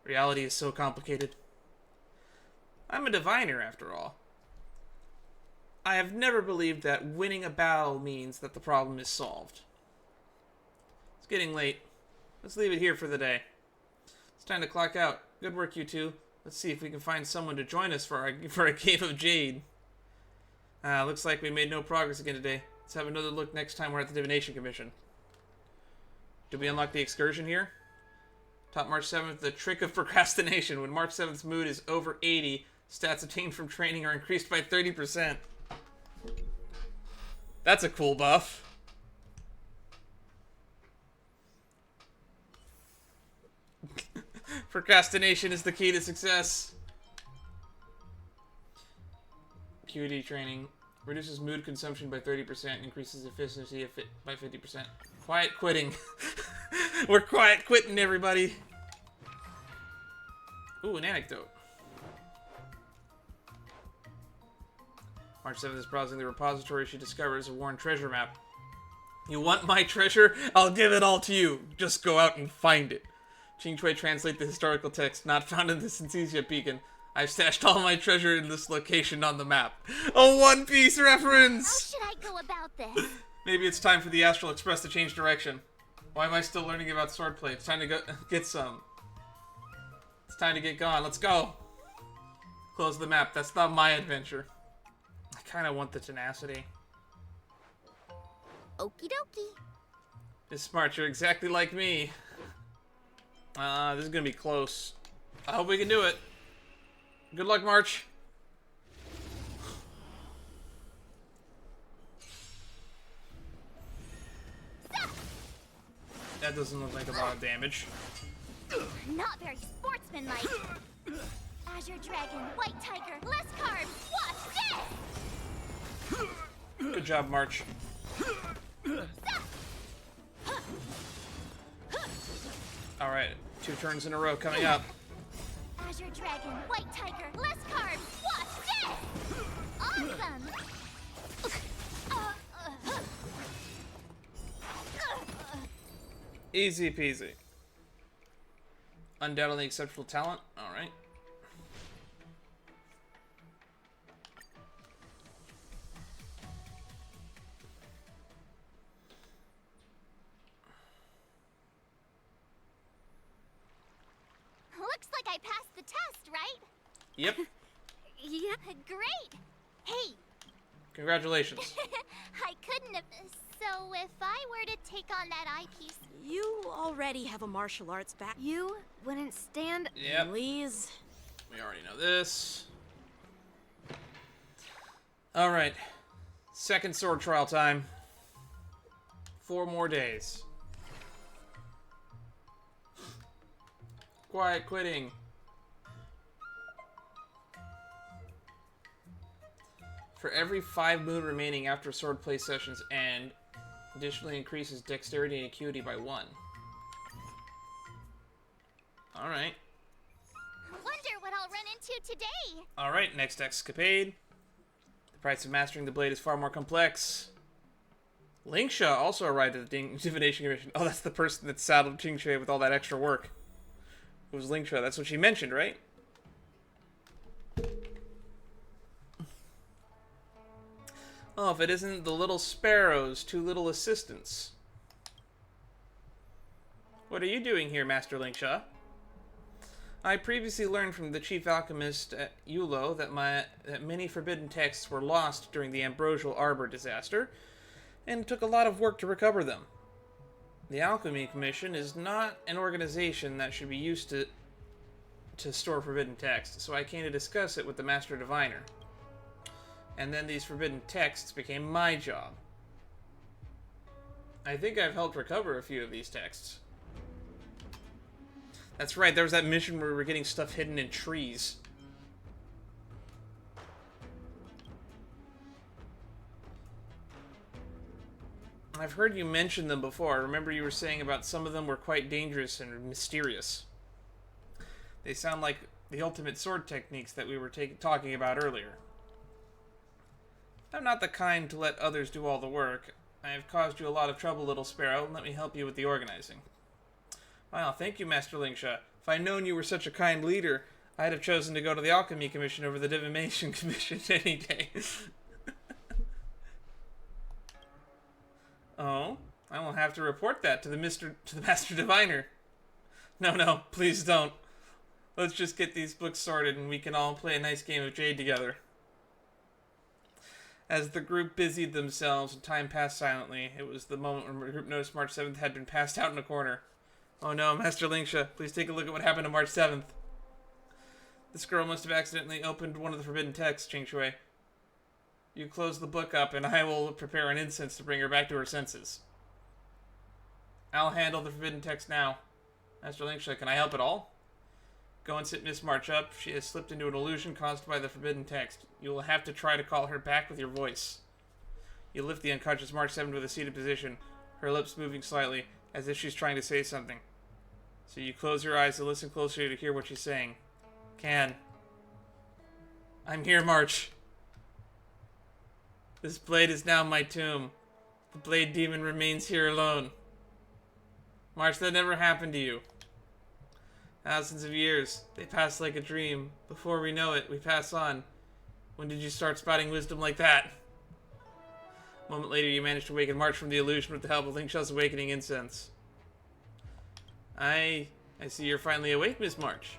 Speaker 1: Reality is so complicated. I'm a diviner, after all. I have never believed that winning a battle means that the problem is solved. It's getting late. Let's leave it here for the day. It's time to clock out. Good work, you two. Let's see if we can find someone to join us for a game of Jade. Looks like we made no progress again today. Let's have another look next time we're at the Divination Commission. Did we unlock the excursion here? Top March 7th, the trick of procrastination. When March 7th's mood is over 80, stats obtained from training are increased by 30%. That's a cool buff. Procrastination is the key to success. QD training. Reduces mood consumption by 30%, increases efficiency by 50%. Quiet quitting. We're quiet quitting, everybody. Ooh, an anecdote. March 7th is browsing the repository. She discovers a worn treasure map. You want my treasure? I'll give it all to you. Just go out and find it. Qingque translate the historical text not found in the Synthesia beacon. I've stashed all my treasure in this location on the map. A One Piece reference!
Speaker 2: How should I go about this?
Speaker 1: Maybe it's time for the Astral Express to change direction. Why am I still learning about swordplay? It's time to go get some. It's time to get going. Let's go. Close the map. That's not my adventure. I kind of want the tenacity.
Speaker 2: Okie dokie.
Speaker 1: Miss Smart, you're exactly like me. This is gonna be close. I hope we can do it. Good luck, March. That doesn't look like a lot of damage.
Speaker 2: Not very sportsmanlike. Azure Dragon, White Tiger, less carbs. Watch this!
Speaker 1: Good job, March. Alright, 2 turns in a row coming up.
Speaker 2: Azure Dragon, White Tiger, less carbs. Watch this! Awesome!
Speaker 1: Easy peasy. Undoubtedly exceptional talent. Alright.
Speaker 2: Looks like I passed the test, right?
Speaker 1: Yep.
Speaker 2: Yeah, great. Hey.
Speaker 1: Congratulations.
Speaker 2: I couldn't have. So if I were to take on that eyepiece,
Speaker 13: You already have a martial arts back.
Speaker 3: You wouldn't stand.
Speaker 1: Yep.
Speaker 13: Please.
Speaker 1: We already know this. Alright. Second sword trial time. 4 more days. Quiet quitting. For every 5 moon remaining after swordplay sessions end, additionally increases dexterity and acuity by 1. Alright.
Speaker 2: wonder what I'll run into today.
Speaker 1: Alright, next escapade. The price of mastering the blade is far more complex. Qingque also arrived at the Divination Commission. Oh, that's the person that saddled Qingque with all that extra work. It was Qingque. That's what she mentioned, right? Oh, if it isn't the little sparrows, 2 little assistants. What are you doing here, Master Qingque? I previously learned from the chief alchemist at Huohuo that many forbidden texts were lost during the Ambrosial Arbor disaster, and it took a lot of work to recover them. The Alchemy Commission is not an organization that should be used to store forbidden texts, so I came to discuss it with the Master Diviner. And then these forbidden texts became my job. I think I've helped recover a few of these texts. That's right, there was that mission where we were getting stuff hidden in trees. I've heard you mention them before. I remember you were saying about some of them were quite dangerous and mysterious. They sound like the ultimate sword techniques that we were talking about earlier. I'm not the kind to let others do all the work. I have caused you a lot of trouble, little sparrow. Let me help you with the organizing. Wow, thank you, Master Qingque. If I'd known you were such a kind leader, I'd have chosen to go to the Alchemy Commission over the Divination Commission any day. Oh, I will have to report that to the Master Diviner. No, please don't. Let's just get these books sorted and we can all play a nice game of Jade together. As the group busied themselves and time passed silently, it was the moment when the group noticed March 7th had been passed out in a corner. Oh no, Master Qingque, please take a look at what happened to March 7th. This girl must have accidentally opened one of the forbidden texts, Qingque. You close the book up and I will prepare an incense to bring her back to her senses. I'll handle the forbidden text now. Master Qingque, can I help at all? Go and sit Miss March up. She has slipped into an illusion caused by the forbidden text. You will have to try to call her back with your voice. You lift the unconscious March 7 to a seated position, her lips moving slightly, as if she's trying to say something. So you close your eyes and listen closely to hear what she's saying. Can. I'm here, March. This blade is now my tomb. The blade demon remains here alone. March, that never happened to you. Thousands of years. They pass like a dream. Before we know it, we pass on. When did you start spouting wisdom like that? A moment later, you managed to awaken March from the illusion with the help of Qingque's awakening incense. I see you're finally awake, Miss March.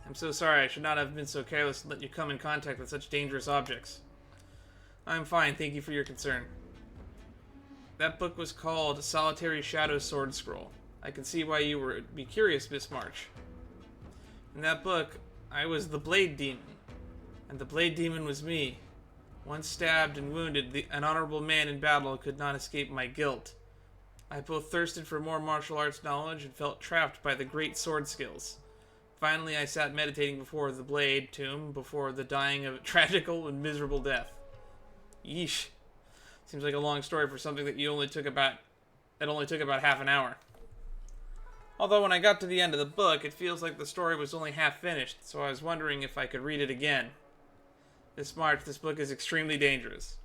Speaker 1: I'm so sorry. I should not have been so careless and let you come in contact with such dangerous objects. I'm fine. Thank you for your concern. That book was called Solitary Shadow Sword Scroll. I can see why you would be curious, Miss March. In that book, I was the Blade Demon. And the Blade Demon was me. Once stabbed and wounded, an honorable man in battle could not escape my guilt. I both thirsted for more martial arts knowledge and felt trapped by the great sword skills. Finally, I sat meditating before the Blade Tomb, before the dying of a tragical and miserable death. Yeesh. Seems like a long story for something that only took about half an hour. Although when I got to the end of the book, it feels like the story was only half finished, so I was wondering if I could read it again. Miss March, this book is extremely dangerous.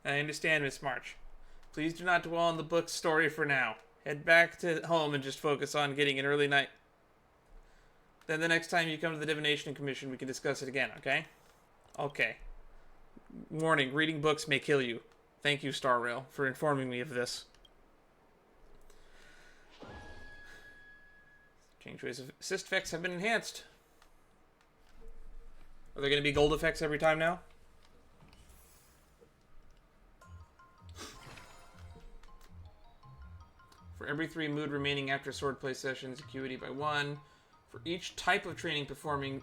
Speaker 1: I understand, Miss March. Please do not dwell on the book's story for now. Head back to home and just focus on getting an early night. Then the next time you come to the Divination Commission, we can discuss it again, okay? Okay. Warning, reading books may kill you. Thank you, Star Rail, for informing me of this. Qingque's assist effects have been enhanced. Are there going to be gold effects every time now? For every 3 mood remaining after swordplay sessions, acuity by 1. For each type of training performing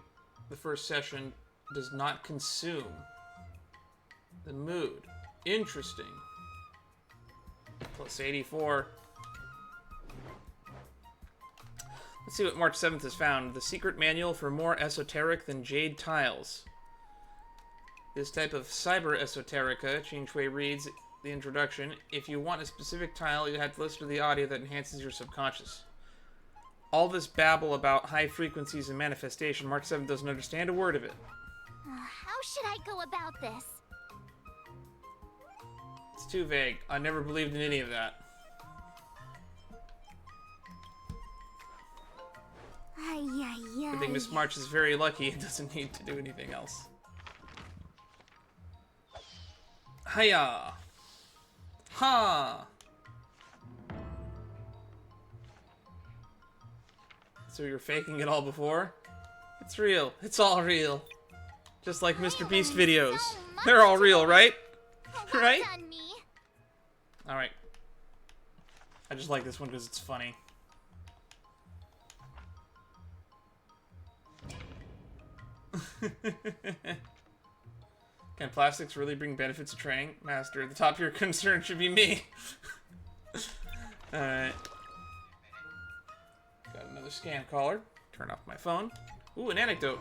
Speaker 1: the first session does not consume the mood. Interesting. Plus 84. Let's see what March 7th has found. The secret manual for more esoteric than jade tiles. This type of cyber esoterica, Qingque reads the introduction. If you want a specific tile, you have to listen to the audio that enhances your subconscious. All this babble about high frequencies and manifestation, March 7th doesn't understand a word of it.
Speaker 2: How should I go about this?
Speaker 1: It's too vague. I never believed in any of that. I think Miss March is very lucky and doesn't need to do anything else. Hiya! Ha! So you're faking it all before? It's real. It's all real. Just like Mr. Beast videos. They're all real, right? Right? Alright. I just like this one because it's funny. Can plastics really bring benefits to training? Master, the top of your concern should be me. Alright. Got another scam caller. Turn off my phone. Ooh, an anecdote.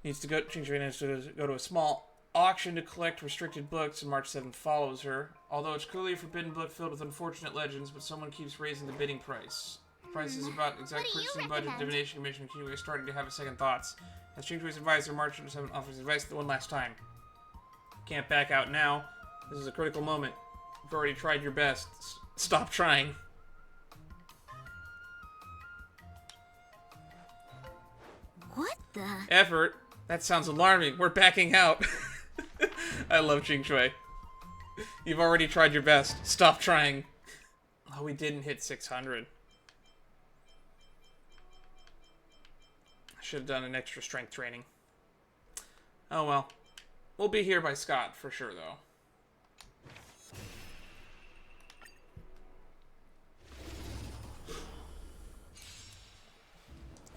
Speaker 1: Needs to go to a small auction to collect restricted books, and March 7th follows her. Although it's clearly a forbidden book filled with unfortunate legends, but someone keeps raising the bidding price. The price is about exact purchasing budget. The Divination Commission and Qingque are starting to have a second thoughts. As Qingque's advisor, March 7th offers advice one last time. Can't back out now. This is a critical moment. You've already tried your best. Stop trying.
Speaker 3: What the?
Speaker 1: Effort? That sounds alarming. We're backing out. I love Qingque. You've already tried your best. Stop trying. Oh, we didn't hit 600. I should have done an extra strength training. Oh well. We'll be here by Scott for sure, though.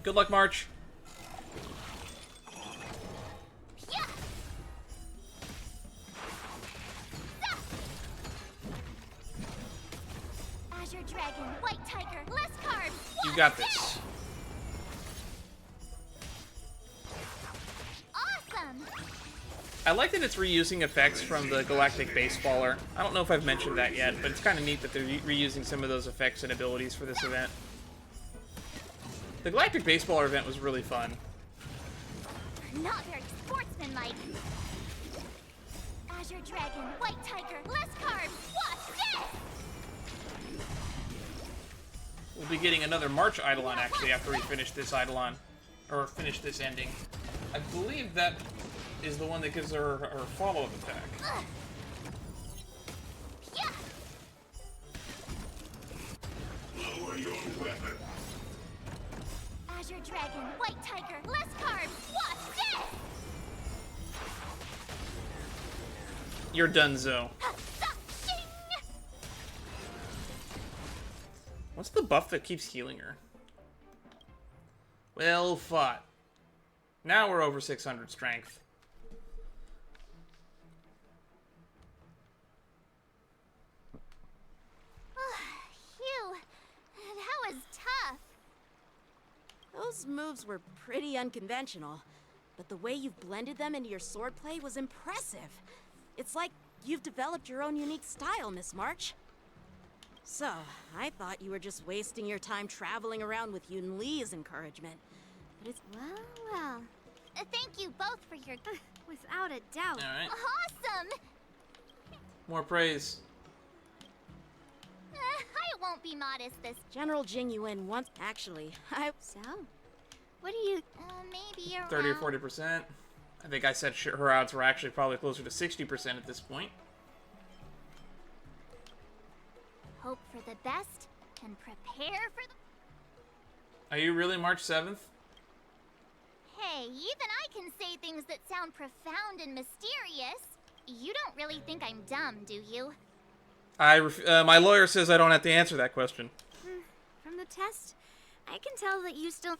Speaker 1: Good luck, March.
Speaker 2: Azure Dragon, White Tiger, less carbs.
Speaker 1: You got this.
Speaker 2: Awesome.
Speaker 1: I like that it's reusing effects from the Galactic Baseballer. I don't know if I've mentioned that yet, but it's kind of neat that they're reusing some of those effects and abilities for this event. The Galactic Baseballer event was really fun.
Speaker 2: Not very sportsmanlike. Azure Dragon, White Tiger, less carbs. Watch this.
Speaker 1: We'll be getting another March Eidolon, actually, after we finish this Eidolon. Or finish this ending. I believe that is the one that gives her her follow-up attack.
Speaker 2: Fire Dragon, White Tiger, less carbs, watch this!
Speaker 1: You're donezo. What's the buff that keeps healing her? Well fought. Now we're over 600 strength.
Speaker 2: Phew, that was tough.
Speaker 13: Those moves were pretty unconventional, but the way you've blended them into your swordplay was impressive. It's like you've developed your own unique style, Miss March. So, I thought you were just wasting your time traveling around with Yun Li's encouragement. But it's...
Speaker 2: Well. Thank you both for your...
Speaker 3: Without a doubt.
Speaker 1: All right.
Speaker 2: Awesome!
Speaker 1: More praise.
Speaker 2: I won't be modest this...
Speaker 13: General Jing Yuan once... Actually,
Speaker 3: So, what do you...
Speaker 2: maybe around...
Speaker 1: 30 or 40%. I think I said her odds were actually probably closer to 60% at this point.
Speaker 2: Hope for the best and prepare for the...
Speaker 1: Are you really March 7th?
Speaker 2: Hey, even I can say things that sound profound and mysterious. You don't really think I'm dumb, do you?
Speaker 1: My lawyer says I don't have to answer that question.
Speaker 3: From the test, I can tell that you still...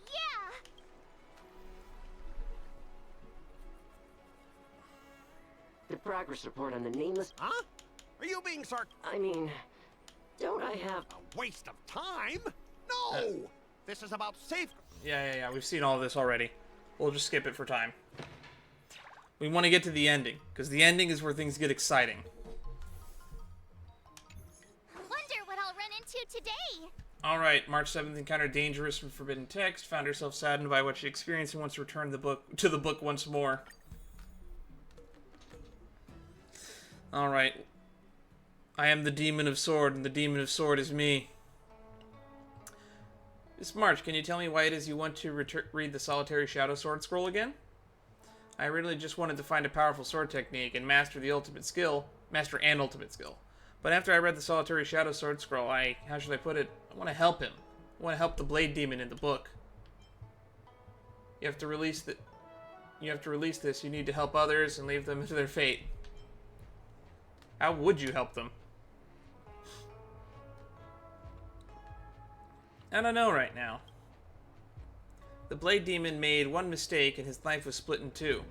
Speaker 2: Yeah!
Speaker 11: The progress report on the nameless...
Speaker 5: Huh? Are you being
Speaker 11: I mean, don't I have...
Speaker 5: A waste of time? No! This is about safe...
Speaker 1: Yeah. We've seen all of this already. We'll just skip it for time. We want to get to the ending, because the ending is where things get exciting.
Speaker 2: Wonder what I'll run into today.
Speaker 1: Alright, March 7th encountered dangerous and forbidden text, found herself saddened by what she experienced and wants to return to the book once more. Alright. I am the Demon of Sword, and the Demon of Sword is me. Miss March, can you tell me why it is you want to read the Solitary Shadow Sword Scroll again? I really just wanted to find a powerful sword technique and master an ultimate skill. But after I read the Solitary Shadow Sword Scroll, how should I put it? I want to help him. I want to help the Blade Demon in the book. You have to release this. You need to help others and leave them to their fate. How would you help them? I don't know right now. The Blade Demon made one mistake and his life was split in two.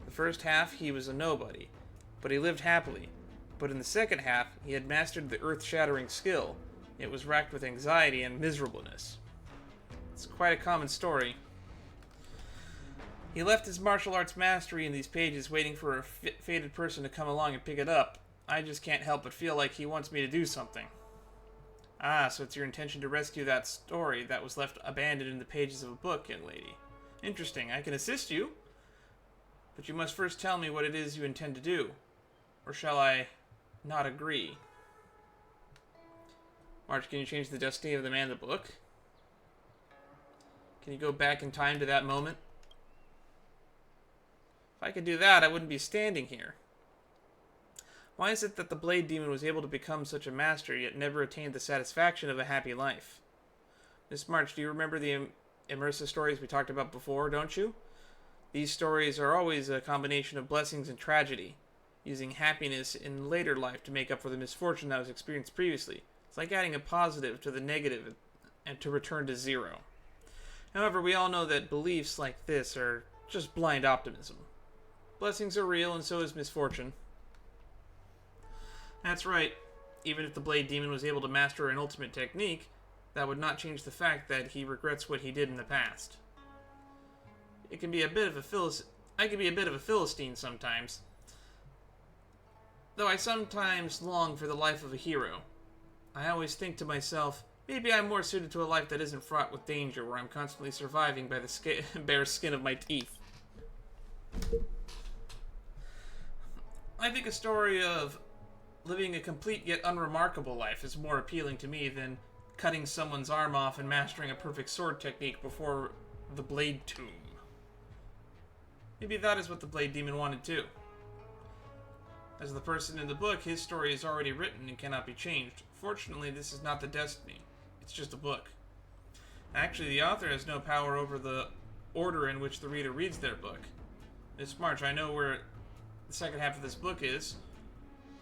Speaker 1: The first half, he was a nobody, but he lived happily. But in the second half, he had mastered the earth-shattering skill. It was racked with anxiety and miserableness. It's quite a common story. He left his martial arts mastery in these pages waiting for a fated person to come along and pick it up. I just can't help but feel like he wants me to do something. Ah, so it's your intention to rescue that story that was left abandoned in the pages of a book, young lady. Interesting. I can assist you, but you must first tell me what it is you intend to do. Or shall I not agree? March, can you change the destiny of the man in the book? Can you go back in time to that moment? If I could do that, I wouldn't be standing here. Why is it that the Blade Demon was able to become such a master, yet never attained the satisfaction of a happy life? Miss March, do you remember the immersive stories we talked about before, don't you? These stories are always a combination of blessings and tragedy, using happiness in later life to make up for the misfortune that was experienced previously. It's like adding a positive to the negative and to return to zero. However, we all know that beliefs like this are just blind optimism. Blessings are real, and so is misfortune. That's right. Even if the Blade Demon was able to master an ultimate technique, that would not change the fact that he regrets what he did in the past. I can be a bit of a Philistine sometimes. Though I sometimes long for the life of a hero. I always think to myself, maybe I'm more suited to a life that isn't fraught with danger, where I'm constantly surviving by the bare skin of my teeth. I think a story of living a complete yet unremarkable life is more appealing to me than cutting someone's arm off and mastering a perfect sword technique before the Blade Tomb. Maybe that is what the Blade Demon wanted too. As the person in the book, his story is already written and cannot be changed. Fortunately, this is not the destiny. It's just a book. Actually, the author has no power over the order in which the reader reads their book. Miss March, I know where the second half of this book is.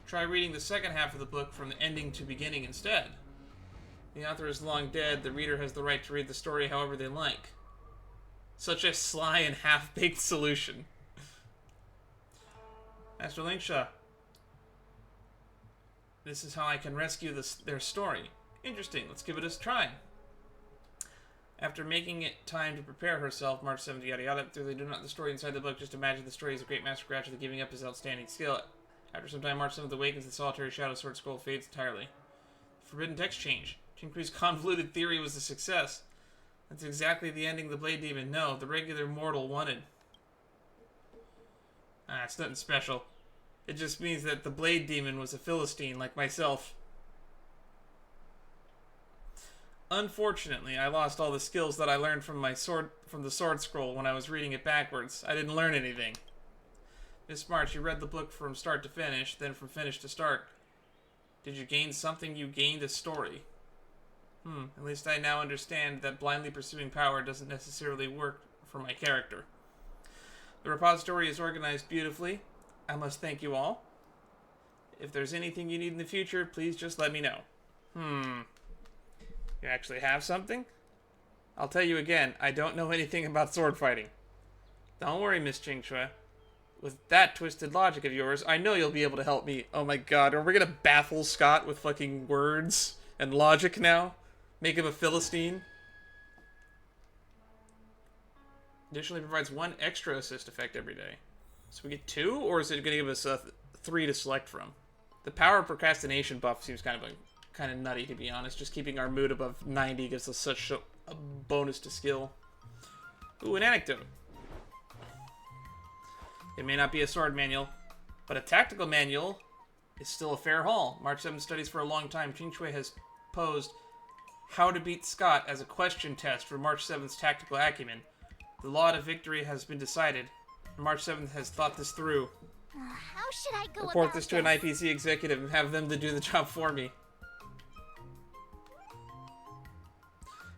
Speaker 1: Try reading the second half of the book from the ending to beginning instead. The author is long dead. The reader has the right to read the story however they like. Such a sly and half-baked solution. Master Linkshaw. This is how I can rescue their story. Interesting. Let's give it a try. After making it time to prepare herself, March 7th, yada yada, though they do not the story inside the book, just imagine the story is a great master gradually giving up his outstanding skill. After some time, March 7th awakens, the solitary shadow sword scroll fades entirely. Forbidden text change. Qingque's convoluted theory was a success. That's exactly the ending the Blade Demon, no, the regular mortal wanted. Ah, it's nothing special. It just means that the Blade Demon was a Philistine like myself. Unfortunately, I lost all the skills that I learned from the sword scroll when I was reading it backwards. I didn't learn anything. Miss March, you read the book from start to finish, then from finish to start. Did you gain something? You gained a story. At least I now understand that blindly pursuing power doesn't necessarily work for my character. The repository is organized beautifully. I must thank you all. If there's anything you need in the future, please just let me know. You actually have something? I'll tell you again, I don't know anything about sword fighting. Don't worry, Miss Qingque. With that twisted logic of yours, I know you'll be able to help me. Oh my god, are we gonna baffle Scott with fucking words and logic now? Make him a Philistine? Additionally provides 1 extra assist effect every day. So we get 2, or is it gonna give us 3 to select from? The power of procrastination buff seems kind of nutty, to be honest. Just keeping our mood above 90 gives us such a bonus to skill. Ooh, an anecdote. It may not be a sword manual, but a tactical manual is still a fair haul. March 7 studies for a long time. Qingque has posed how to beat Scott as a question test for March 7th's tactical acumen. The law to victory has been decided. March 7th has thought this through.
Speaker 2: How should I go
Speaker 1: Report
Speaker 2: about
Speaker 1: this to an IPC executive and have them to do the job for me.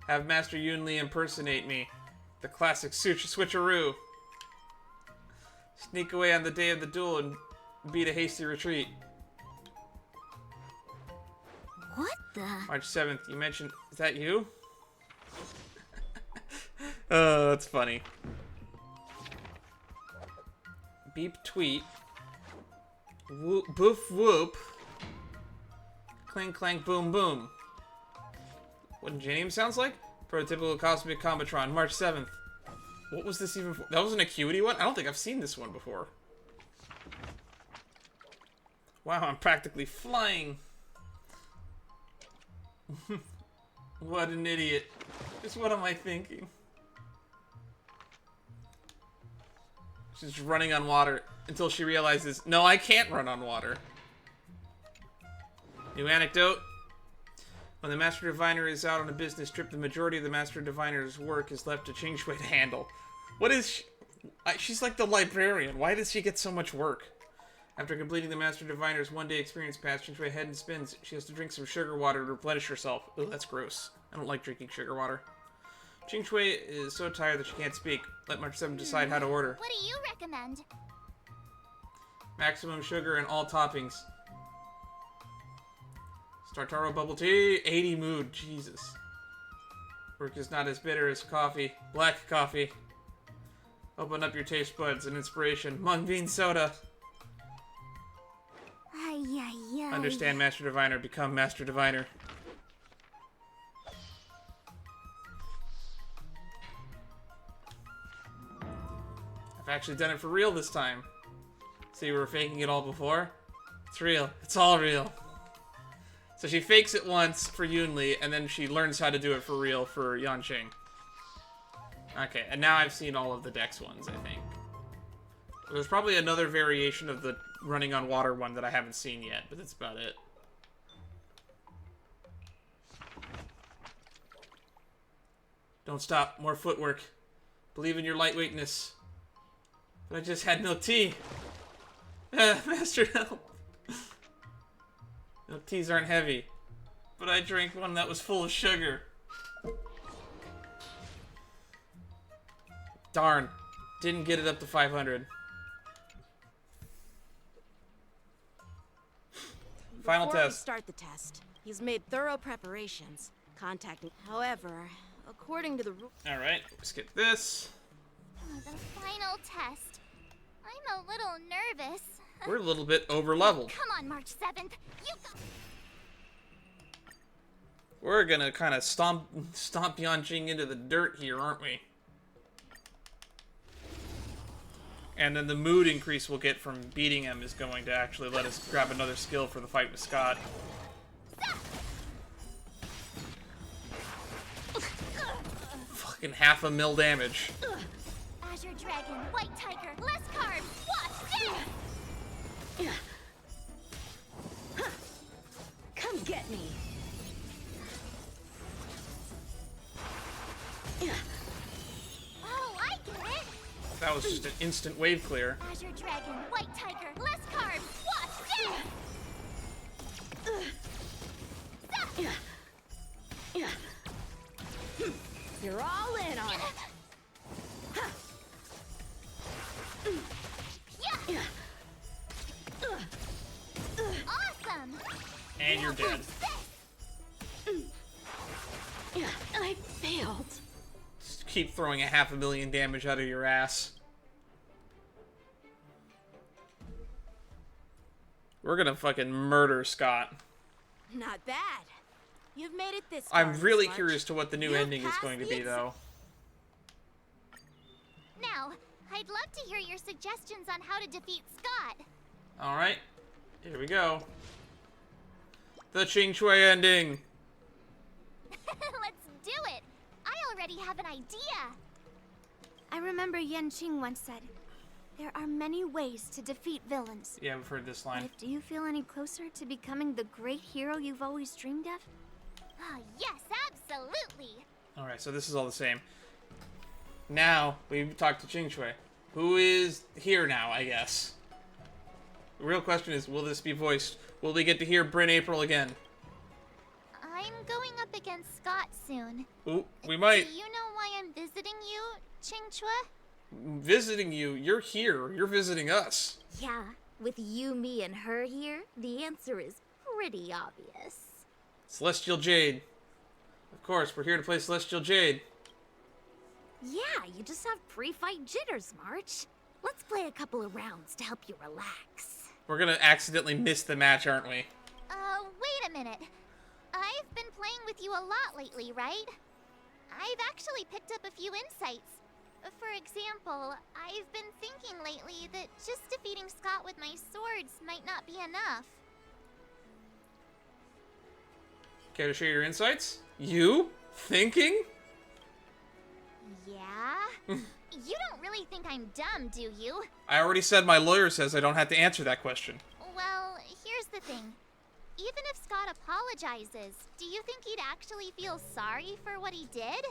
Speaker 1: Have Master Yunli impersonate me. The classic switcheroo. Sneak away on the day of the duel and beat a hasty retreat.
Speaker 3: What the?
Speaker 1: March 7th, you mentioned... Is that you? Oh, that's funny. Beep tweet. Whoop, boof whoop. Clang clank boom boom. What Janium sounds like? Prototypical Cosmic Combatron, March 7th. What was this even for? That was an Acuity one? I don't think I've seen this one before. Wow, I'm practically flying. What an idiot. Just what am I thinking? She's running on water until she realizes, no, I can't run on water. New anecdote. When the Master Diviner is out on a business trip, the majority of the Master Diviner's work is left to Qingque to handle. What is she? She's like the librarian. Why does she get so much work? After completing the Master Diviner's one-day experience pass, Qingque head and spins. She has to drink some sugar water to replenish herself. Ooh, that's gross. I don't like drinking sugar water. Qingque is so tired that she can't speak. Let March 7 decide how to order.
Speaker 2: What do you recommend?
Speaker 1: Maximum sugar and all toppings. Startaro bubble tea, 80 mood, Jesus. Work is not as bitter as coffee. Black coffee. Open up your taste buds and inspiration. Mung bean soda. Understand Master Diviner, become Master Diviner. I've actually done it for real this time. So you were faking it all before? It's real. It's all real. So she fakes it once for Yunli, and then she learns how to do it for real for Yanqing. Okay, and now I've seen all of the Dex ones, I think. There's probably another variation of the running on water one that I haven't seen yet, but that's about it. Don't stop. More footwork. Believe in your lightweightness. But I just had milk tea. Master, help. Milk teas aren't heavy. But I drank one that was full of sugar. Darn. Didn't get it up to 500. Final
Speaker 13: Before we
Speaker 1: test.
Speaker 13: start the test, he's made thorough preparations. Contacting. However, according to the rule.
Speaker 1: Alright, skip this.
Speaker 2: The final test. I'm a little nervous.
Speaker 1: We're a little bit over leveled.
Speaker 2: Come on, March 7th. You go.
Speaker 1: We're gonna kind of stomp Yanqing into the dirt here, aren't we? And then the mood increase we'll get from beating him is going to actually let us grab another skill for the fight with Scott. Fucking 500,000 damage.
Speaker 2: Azure Dragon, White Tiger, less carbs. Watch this!
Speaker 7: Come get me.
Speaker 2: Oh, I get it.
Speaker 1: That was just an instant wave clear.
Speaker 2: Azure Dragon, White Tiger, less carbs. Watch this!
Speaker 7: You're all in on it.
Speaker 2: Awesome!
Speaker 1: And you're dead.
Speaker 7: I failed.
Speaker 1: Just keep throwing 500,000 damage out of your ass. We're gonna fucking murder Scott.
Speaker 13: Not bad. You've made it this far.
Speaker 1: I'm really
Speaker 13: March.
Speaker 1: curious to what the new
Speaker 13: You've
Speaker 1: ending is
Speaker 13: passed
Speaker 1: going to
Speaker 13: the
Speaker 1: be, though.
Speaker 2: Now, I'd love to hear your suggestions on how to defeat Scott.
Speaker 1: Alright, here we go. The Qingque ending.
Speaker 2: Let's do it. I already have an idea.
Speaker 3: I remember Yanqing once said, there are many ways to defeat villains.
Speaker 1: Yeah, we've heard this line.
Speaker 3: But do you feel any closer to becoming the great hero you've always dreamed of?
Speaker 2: Oh, yes, absolutely.
Speaker 1: Alright, so this is all the same. Now, we talked to Qingque, who is here now, I guess. The real question is, will this be voiced? Will we get to hear Bryn April again?
Speaker 2: I'm going up against Scott soon.
Speaker 1: Ooh, we might.
Speaker 2: Do you know why I'm visiting you, Qingque?
Speaker 1: Visiting you? You're here. You're visiting us.
Speaker 14: Yeah, with you, me, and her here, the answer is pretty obvious.
Speaker 1: Celestial Jade. Of course, we're here to play Celestial Jade.
Speaker 14: Yeah, you just have pre-fight jitters, March. Let's play a couple of rounds to help you relax.
Speaker 1: We're gonna accidentally miss the match, aren't we?
Speaker 2: Wait a minute. I've been playing with you a lot lately, right? I've actually picked up a few insights. For example, I've been thinking lately that just defeating Scott with my swords might not be enough.
Speaker 1: Care to share your insights? You? Thinking?
Speaker 2: Yeah? You don't really think I'm dumb, do you?
Speaker 1: I already said my lawyer says I don't have to answer that question.
Speaker 2: Well, here's the thing. Even if Scott apologizes, do you think he'd actually feel sorry for what he did?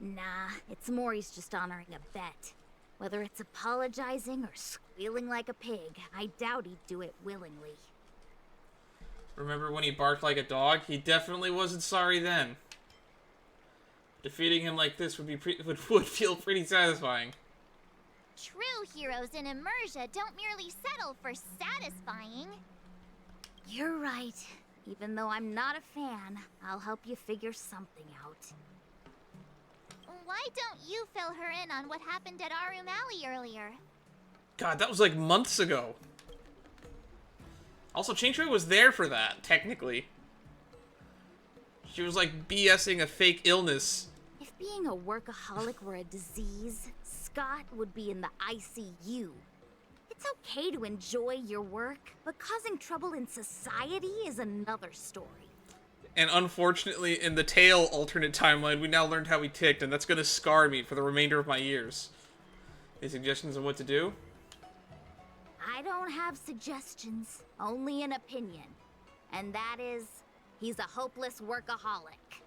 Speaker 14: Nah, it's more he's just honoring a bet. Whether it's apologizing or squealing like a pig, I doubt he'd do it willingly.
Speaker 1: Remember when he barked like a dog? He definitely wasn't sorry then. Defeating him like this would feel pretty satisfying.
Speaker 2: True heroes in Immersia don't merely settle for satisfying.
Speaker 14: You're right. Even though I'm not a fan, I'll help you figure something out.
Speaker 2: Why don't you fill her in on what happened at Arum Alley earlier?
Speaker 1: God, that was like months ago. Also, Qingque was there for that, technically. She was like BSing a fake illness.
Speaker 14: If being a workaholic were a disease, Scott would be in the ICU. It's okay to enjoy your work, but causing trouble in society is another story.
Speaker 1: And unfortunately, in the Tail alternate timeline, we now learned how he ticked, and that's gonna scar me for the remainder of my years. Any suggestions on what to do?
Speaker 14: I don't have suggestions, only an opinion. And that is, he's a hopeless workaholic.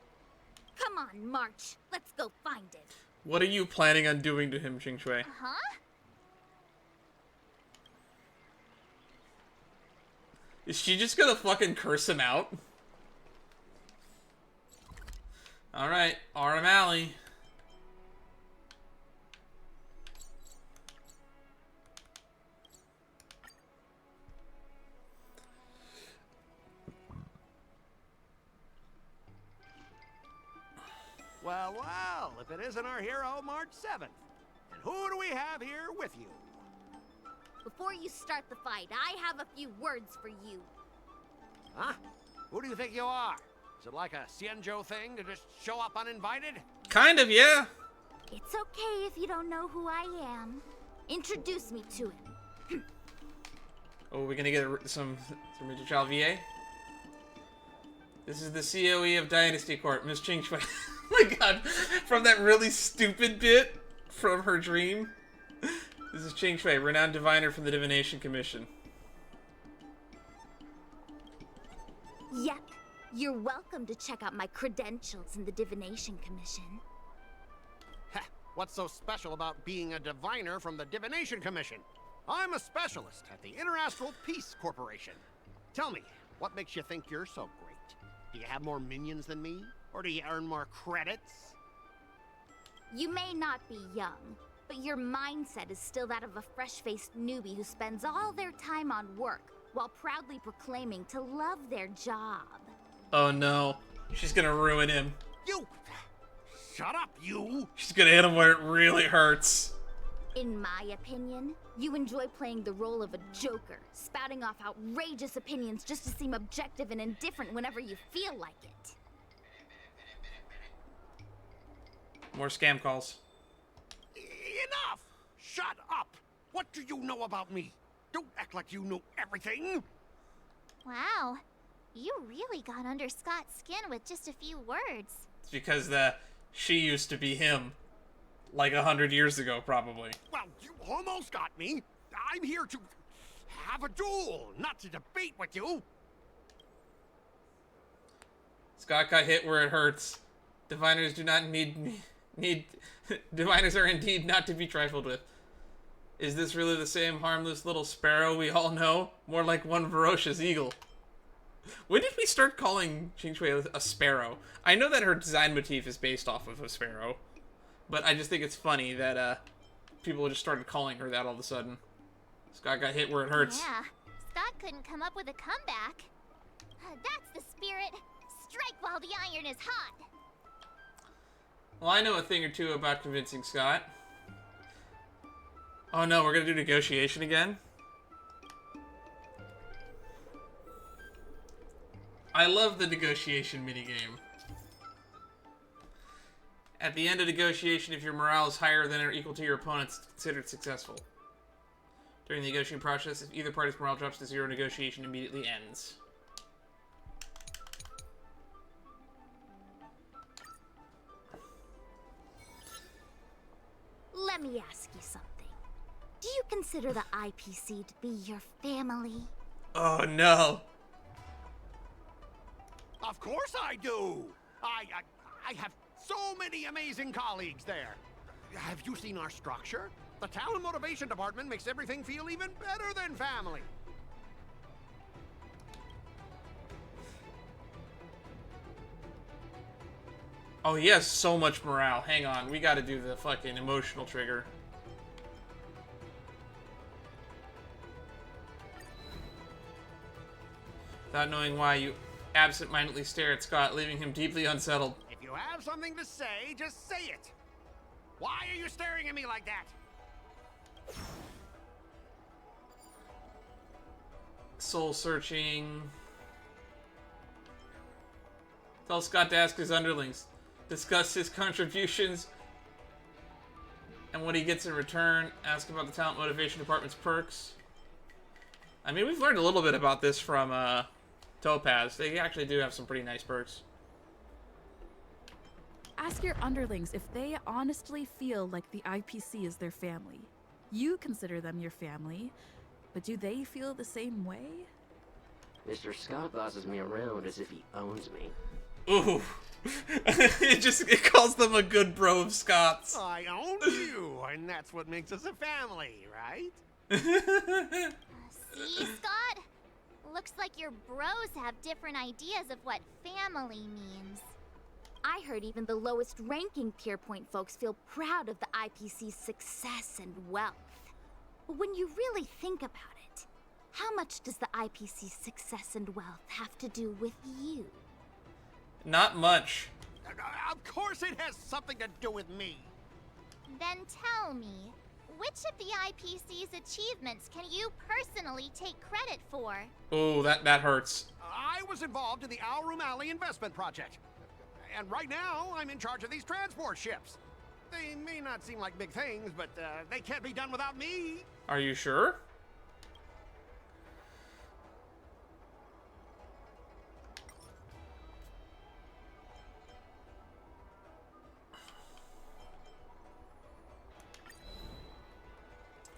Speaker 14: Come on, March, let's go find it.
Speaker 1: What are you planning on doing to him, Qingque?
Speaker 2: Huh?
Speaker 1: Is she just gonna fucking curse him out? Alright, Arum Alley.
Speaker 5: Well, well, if it isn't our hero, March 7th. And who do we have here with you?
Speaker 14: Before you start the fight, I have a few words for you.
Speaker 5: Huh? Who do you think you are? Is it like a Xianzhou thing to just show up uninvited?
Speaker 1: Kind of, yeah.
Speaker 14: It's okay if you don't know who I am. Introduce me to him.
Speaker 1: Oh, we're gonna get some Major Child VA? This is the COE of Dynasty Court, Miss Qingque. Oh my god, from that really stupid bit from her dream. This is Qingque, renowned diviner from the Divination Commission.
Speaker 14: Yep, you're welcome to check out my credentials in the Divination Commission.
Speaker 5: Heh, what's so special about being a diviner from the Divination Commission? I'm a specialist at the Interastral Peace Corporation. Tell me, what makes you think you're so great? Do you have more minions than me? Or do you earn more credits?
Speaker 14: You may not be young, but your mindset is still that of a fresh-faced newbie who spends all their time on work while proudly proclaiming to love their job.
Speaker 1: Oh no, she's gonna ruin him.
Speaker 5: You! Shut up, you!
Speaker 1: She's gonna hit him where it really hurts.
Speaker 14: In my opinion, you enjoy playing the role of a joker, spouting off outrageous opinions just to seem objective and indifferent whenever you feel like it.
Speaker 1: More scam calls.
Speaker 5: Enough! Shut up! What do you know about me? Don't act like you know everything!
Speaker 2: Wow, you really got under Scott's skin with just a few words.
Speaker 1: It's because she used to be him. Like 100 years ago, probably.
Speaker 5: Well, you almost got me. I'm here to have a duel, not to debate with you.
Speaker 1: Scott got hit where it hurts. Diviners do not diviners are indeed not to be trifled with. Is this really the same harmless little sparrow we all know? More like one ferocious eagle. When did we start calling Qingque a sparrow? I know that her design motif is based off of a sparrow, but I just think it's funny that people just started calling her that all of a sudden. Scott got hit where it hurts.
Speaker 2: Yeah, Scott couldn't come up with a comeback. That's the spirit. Strike while the iron is hot.
Speaker 1: Well, I know a thing or two about convincing Scott. Oh no, we're gonna do negotiation again? I love the negotiation minigame. At the end of negotiation, if your morale is higher than or equal to your opponent's, it's considered successful. During the negotiating process, if either party's morale drops to 0, negotiation immediately ends.
Speaker 14: Let me ask you something. Do you consider the IPC to be your family?
Speaker 1: Oh no.
Speaker 5: Of course I do. I have so many amazing colleagues there. Have you seen our structure? The talent motivation department makes everything feel even better than family.
Speaker 1: Oh, he has so much morale. Hang on, we gotta do the fucking emotional trigger. Without knowing why, you absent-mindedly stare at Scott, leaving him deeply unsettled.
Speaker 5: If you have something to say, just say it. Why are you staring at me like that?
Speaker 1: Soul searching. Tell Scott to ask his underlings. Discuss his contributions and what he gets in return. Ask about the talent motivation department's perks. I mean, we've learned a little bit about this from Topaz. They actually do have some pretty nice perks.
Speaker 15: Ask your underlings if they honestly feel like the IPC is their family. You consider them your family, but do they feel the same way?
Speaker 16: Mr. Scott bosses me around as if he owns me.
Speaker 1: Ooh. it calls them a good bro of Scott's.
Speaker 5: I own you, and that's what makes us a family, right?
Speaker 2: See, Scott? Looks like your bros have different ideas of what family means.
Speaker 14: I heard even the lowest ranking tier point folks feel proud of the IPC's success and wealth. But when you really think about it, how much does the IPC's success and wealth have to do with you?
Speaker 1: Not much.
Speaker 5: Of course it has something to do with me.
Speaker 2: Then tell me, which of the IPC's achievements can you personally take credit for?
Speaker 1: Oh, that hurts.
Speaker 5: I was involved in the Awoooo Alley investment project. And right now, I'm in charge of these transport ships. They may not seem like big things, but they can't be done without me.
Speaker 1: Are you sure?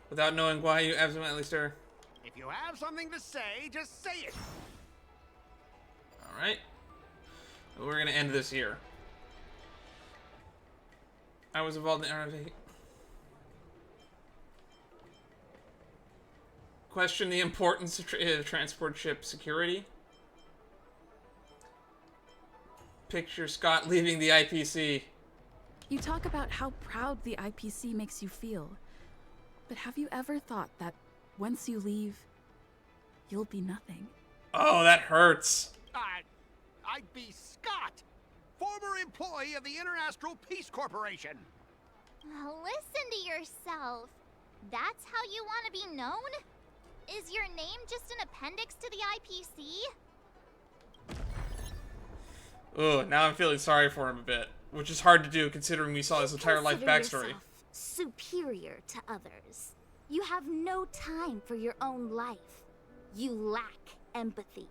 Speaker 1: Without knowing why, you absolutely stir.
Speaker 5: If you have something to say, just say it.
Speaker 1: Alright. We're gonna end this here. I was involved in the RFA. Question the importance of transport ship security. Picture Scott leaving the IPC.
Speaker 15: You talk about how proud the IPC makes you feel. But have you ever thought that once you leave, you'll be nothing?
Speaker 1: Oh, that hurts.
Speaker 5: I'd be Scott, former employee of the International Peace Corporation.
Speaker 2: Listen to yourself. That's how you want to be known? Is your name just an appendix to the IPC?
Speaker 1: Oh, now I'm feeling sorry for him a bit, which is hard to do considering we saw his entire life backstory.
Speaker 14: Yourself superior to others. You have no time for your own life. You lack empathy.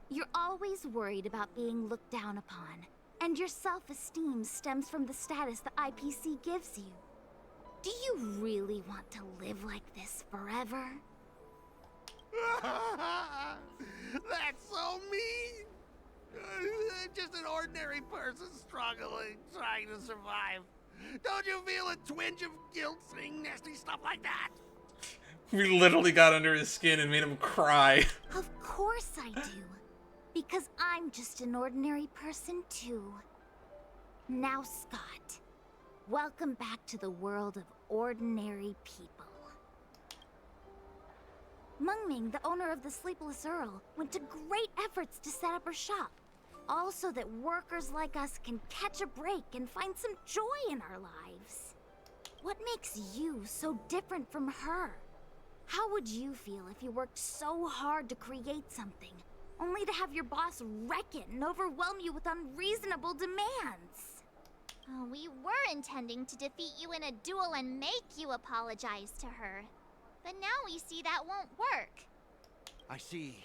Speaker 14: You're always worried about being looked down upon, and your self-esteem stems from the status the IPC gives you. Do you really want to live like this forever?
Speaker 5: That's so mean. Just an ordinary person struggling, trying to survive. Don't you feel a twinge of guilt saying nasty stuff like that?
Speaker 1: We literally got under his skin and made him cry.
Speaker 14: Of course I do. Because I'm just an ordinary person too. Now, Scott, welcome back to the world of ordinary people. Mengming, the owner of the Sleepless Earl, went to great efforts to set up her shop. All so that workers like us can catch a break and find some joy in our lives. What makes you so different from her? How would you feel if you worked so hard to create something, only to have your boss wreck it and overwhelm you with unreasonable demands?
Speaker 2: We were intending to defeat you in a duel and make you apologize to her. But now we see that won't work.
Speaker 5: I see.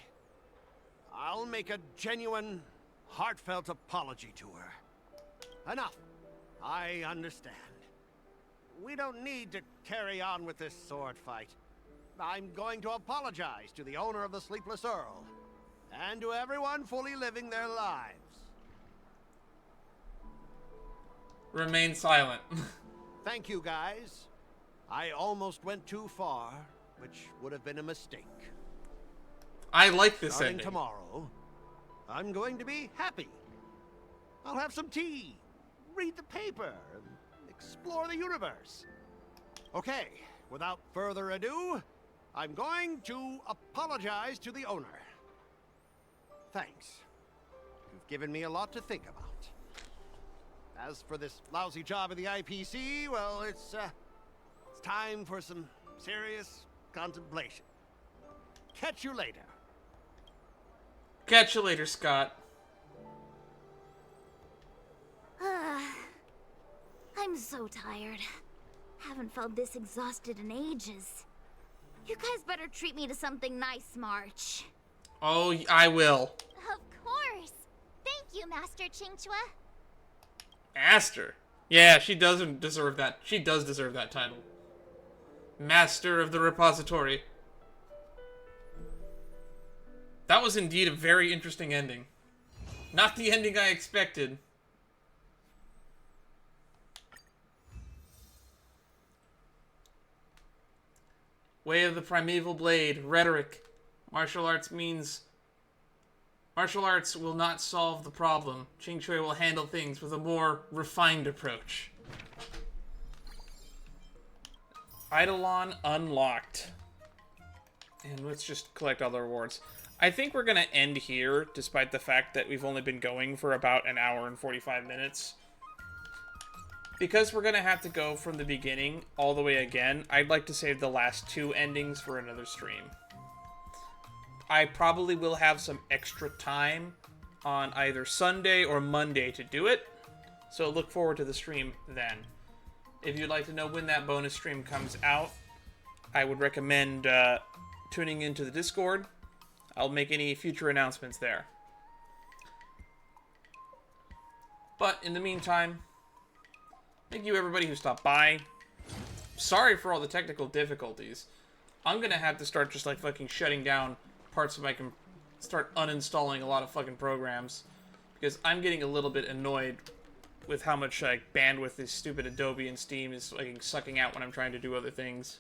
Speaker 5: I'll make a genuine, heartfelt apology to her. Enough. I understand. We don't need to carry on with this sword fight. I'm going to apologize to the owner of the Sleepless Earl, and to everyone fully living their lives.
Speaker 1: Remain silent.
Speaker 5: Thank you, guys. I almost went too far, which would have been a mistake.
Speaker 1: I like this
Speaker 5: Starting
Speaker 1: ending.
Speaker 5: Tomorrow, I'm going to be happy. I'll have some tea, read the paper, and explore the universe. Okay, without further ado, I'm going to apologize to the owner. Thanks. You've given me a lot to think about. As for this lousy job at the IPC, well, it's time for some serious contemplation. Catch you later.
Speaker 1: Catch you later, Scott.
Speaker 14: I'm so tired. Haven't felt this exhausted in ages. You guys better treat me to something nice, March.
Speaker 1: Oh, I will.
Speaker 2: Of course. Thank you, Master Qingque.
Speaker 1: Master. Yeah, she doesn't deserve that. She does deserve that title. Master of the Repository. That was indeed a very interesting ending. Not the ending I expected. Way of the Primaveral Blade. Rhetoric. Martial arts means... Martial arts will not solve the problem. Qingque will handle things with a more refined approach. Eidolon unlocked. And let's just collect all the rewards. I think we're going to end here, despite the fact that we've only been going for about an hour and 45 minutes. Because we're going to have to go from the beginning all the way again, I'd like to save the last 2 endings for another stream. I probably will have some extra time on either Sunday or Monday to do it, so look forward to the stream then. If you'd like to know when that bonus stream comes out, I would recommend tuning into the Discord. I'll make any future announcements there. But in the meantime, thank you everybody who stopped by. Sorry for all the technical difficulties. I'm gonna have to start just like fucking shutting down parts of my start uninstalling a lot of fucking programs, because I'm getting a little bit annoyed with how much like bandwidth this stupid Adobe and Steam is like sucking out when I'm trying to do other things.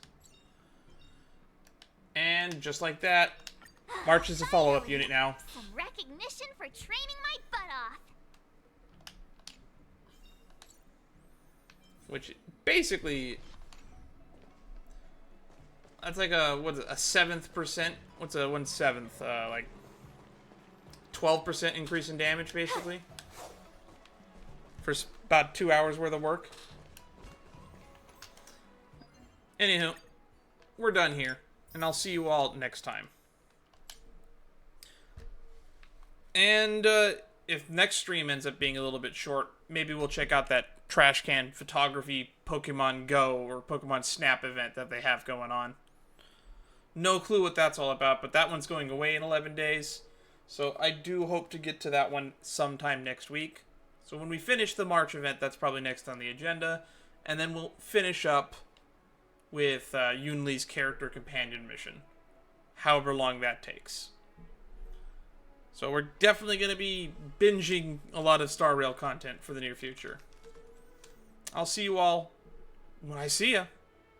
Speaker 1: And just like that, March is a follow-up unit now.
Speaker 2: Some recognition for training my butt off.
Speaker 1: Which basically, that's like a, what is it, a 7th%? What's a 1/7? Like 12% increase in damage, basically. For about 2 hours worth of work. Anywho, we're done here. And I'll see you all next time. And if next stream ends up being a little bit short, maybe we'll check out that trash can photography Pokemon Go or Pokemon Snap event that they have going on. No clue what that's all about, but that one's going away in 11 days. So I do hope to get to that one sometime next week. So when we finish the March event, that's probably next on the agenda. And then we'll finish up with Yunli's character companion mission. However long that takes. So we're definitely going to be binging a lot of Star Rail content for the near future. I'll see you all when I see ya.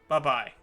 Speaker 1: Bye-bye.